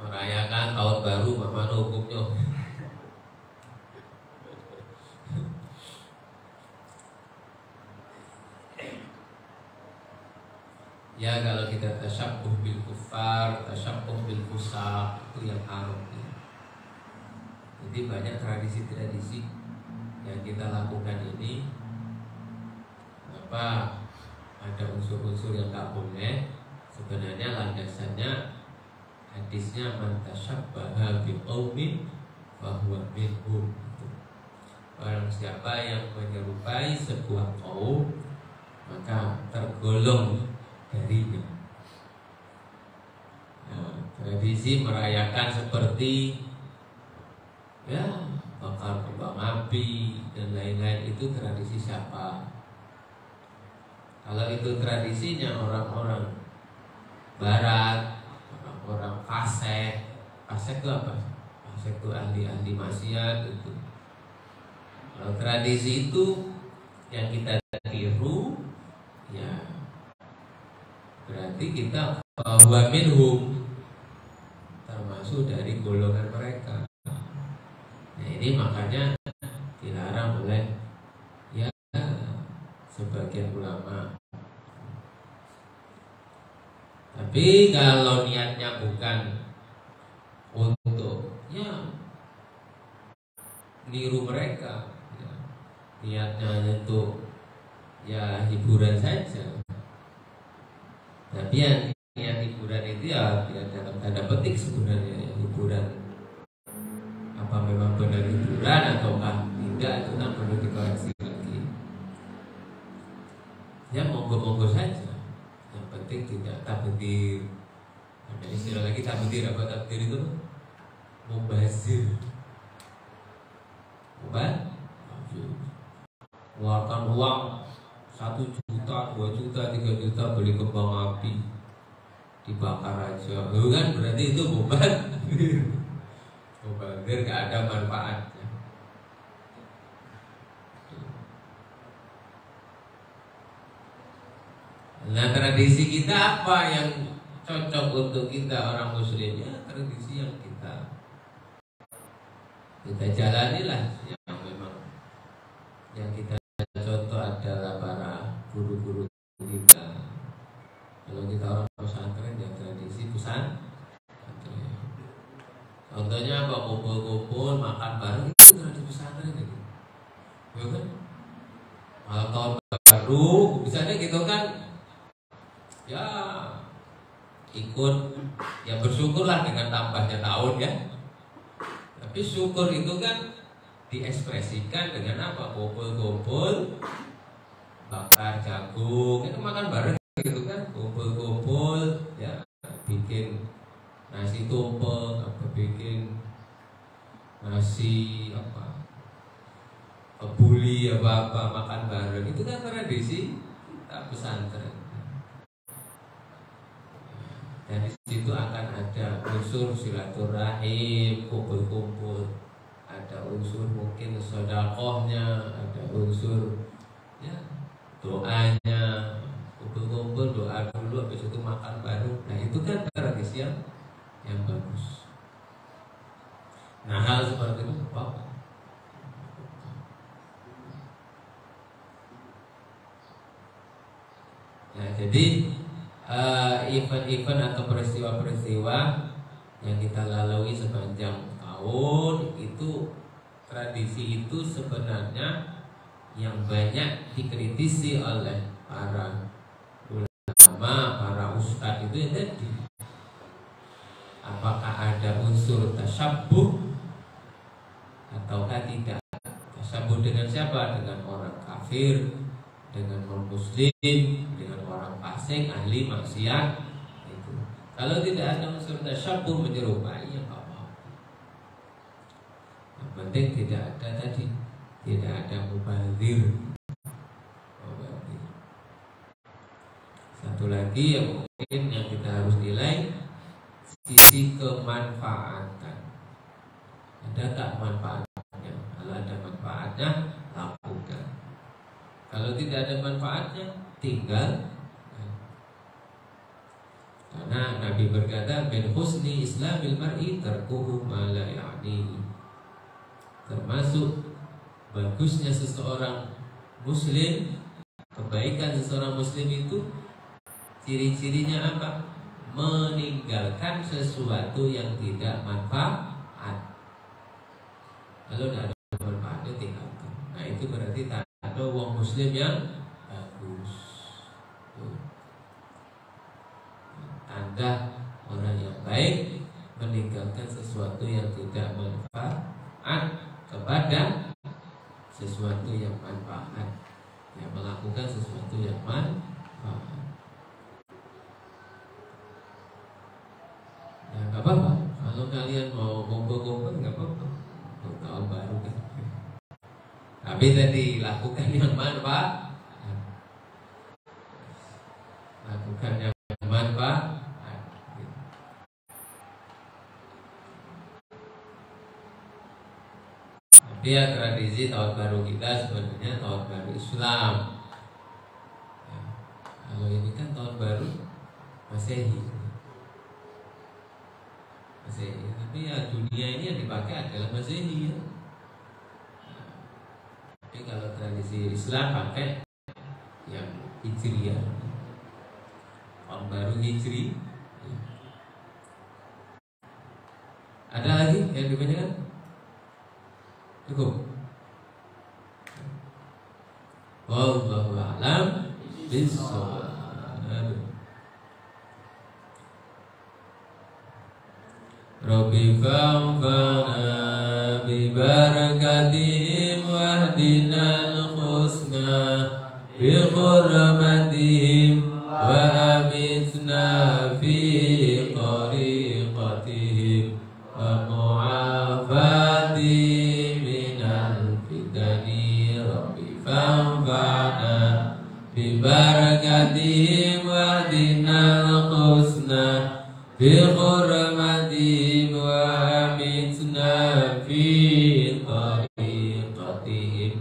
Merayakan tahun baru mana hukumnya? Ya kalau kita tasyabbuh bil kufar, tasyabbuh bil fusaq, itu yang haram ya. Jadi banyak tradisi-tradisi yang kita lakukan ini, apa ada unsur-unsur yang tak boleh. Sebenarnya landasannya hadisnya man tasyabbaha biqaumin fahuwa minhum. Barang siapa yang menyerupai sebuah kaum maka tergolong darinya. Nah, tradisi merayakan seperti ya bakar kembang api dan lain-lain itu tradisi siapa? Kalau itu tradisinya orang-orang Barat, orang fasik, Fasik itu apa? Fasik itu ahli-ahli maksiat itu. Kalau tradisi itu yang kita tiru, ya berarti kita bahwa minhum, termasuk dari golongan mereka. Nah ini makanya dilarang oleh ya sebagian ulama. Tapi kalau niatnya bukan untuk ya niru mereka, ya, niatnya untuk ya hiburan saja. Tapi yang niat hiburan itu ya dalam tanda petik sebenarnya ya, hiburan. Apa memang benar hiburan ataukah tidak, itu kan perlu dikoreksi lagi. Ya monggo-monggo saja. Yang penting tidak tabdir. Ada istilah lagi tabdir, apa tabdir itu? Mubazir. Mengeluarkan uang 1 juta, 2 juta, 3 juta beli kembang api, dibakar aja. Itu kan berarti itu mubazir. Mubazir gak ada manfaatnya. Nah tradisi kita apa yang cocok untuk kita orang muslim? Ya tradisi yang kita jalanilah, yang memang yang kita contoh adalah para guru-guru kita. Kalau kita orang pesantren ya tradisi pesantren. Contohnya apa? Kumpul-kumpul makan bareng itu tradisi pesantren gitu. Ya kan? Malam tahun baru misalnya gitu kan. Ya ikut, ya bersyukurlah dengan tambahnya tahun ya. Tapi syukur itu kan diekspresikan dengan apa? Kumpul-kumpul bakar jagung, itu makan bareng gitu kan. Kumpul-kumpul ya bikin nasi tumpeng, apa bikin nasi apa kebuli apa makan bareng, itu kan tradisi kita pesantren. Dan di situ akan ada unsur silaturahim, kumpul-kumpul, ada unsur mungkin sedekahnya, ada unsur ya doanya, kumpul-kumpul doa dulu, habis itu makan baru. Nah itu kan tradisi yang bagus. Nah hal seperti itu apa? Nah jadi event-event atau peristiwa-peristiwa yang kita lalui sepanjang tahun itu, tradisi itu sebenarnya yang banyak dikritisi oleh para ulama, para ustadz itu ya tadi. Apakah ada unsur tasyabbuh ataukah tidak? Tasyabbuh dengan siapa? Dengan orang kafir, dengan non muslim, dengan orang fasik, ahli maksiat itu. Kalau tidak ada unsur tasyabbuh menyerupai, ya nggak apa-apa. Yang penting tidak ada tadi, tidak ada mubazir. Satu lagi yang mungkin yang kita harus nilai, sisi kemanfaatan. Ada tak manfaatnya? Kalau ada manfaatnya, lakukan. Kalau tidak ada manfaatnya, tinggal. Karena Nabi berkata, "Min husni islamil mar'i tarkuhu ma la ya'nihi." Termasuk bagusnya seseorang muslim, kebaikan seseorang muslim itu ciri-cirinya apa? Meninggalkan sesuatu yang tidak manfaat. Kalau tidak ada manfaatnya, tinggalkan. Nah itu berarti ada wong muslim yang bagus. Tanda orang yang baik meninggalkan sesuatu yang tidak manfaat kepada sesuatu yang manfaat. Ya, melakukan sesuatu yang manfaat. Ya nggak apa-apa. Kalau kalian mau kumpul-kumpul nggak apa-apa. Untuk tahun baru kan. Tapi tadi lakukan yang manfaat. Lakukan yang manfaat. Dia tradisi tahun baru kita sebenarnya tahun baru Islam. Ya, kalau ini kan tahun baru Masehi. Masehi. Tapi ya dunia ini yang dipakai adalah Masehi. Ya. Tapi kalau tradisi Islam pakai yang Hijriah. Tahun baru Hijri. Ya. Ada lagi yang dibacakan? Cukup. Wallahu a'lam bishawab. Rabbi fa'fana bi barakatihim wahdinal husna bi hurmatihim wa amitna fi tariqatihim wa mu'afati فانفعنا ببركتهم واهدنا الحسنى بحرمتهم وأمتنا في طريقتهم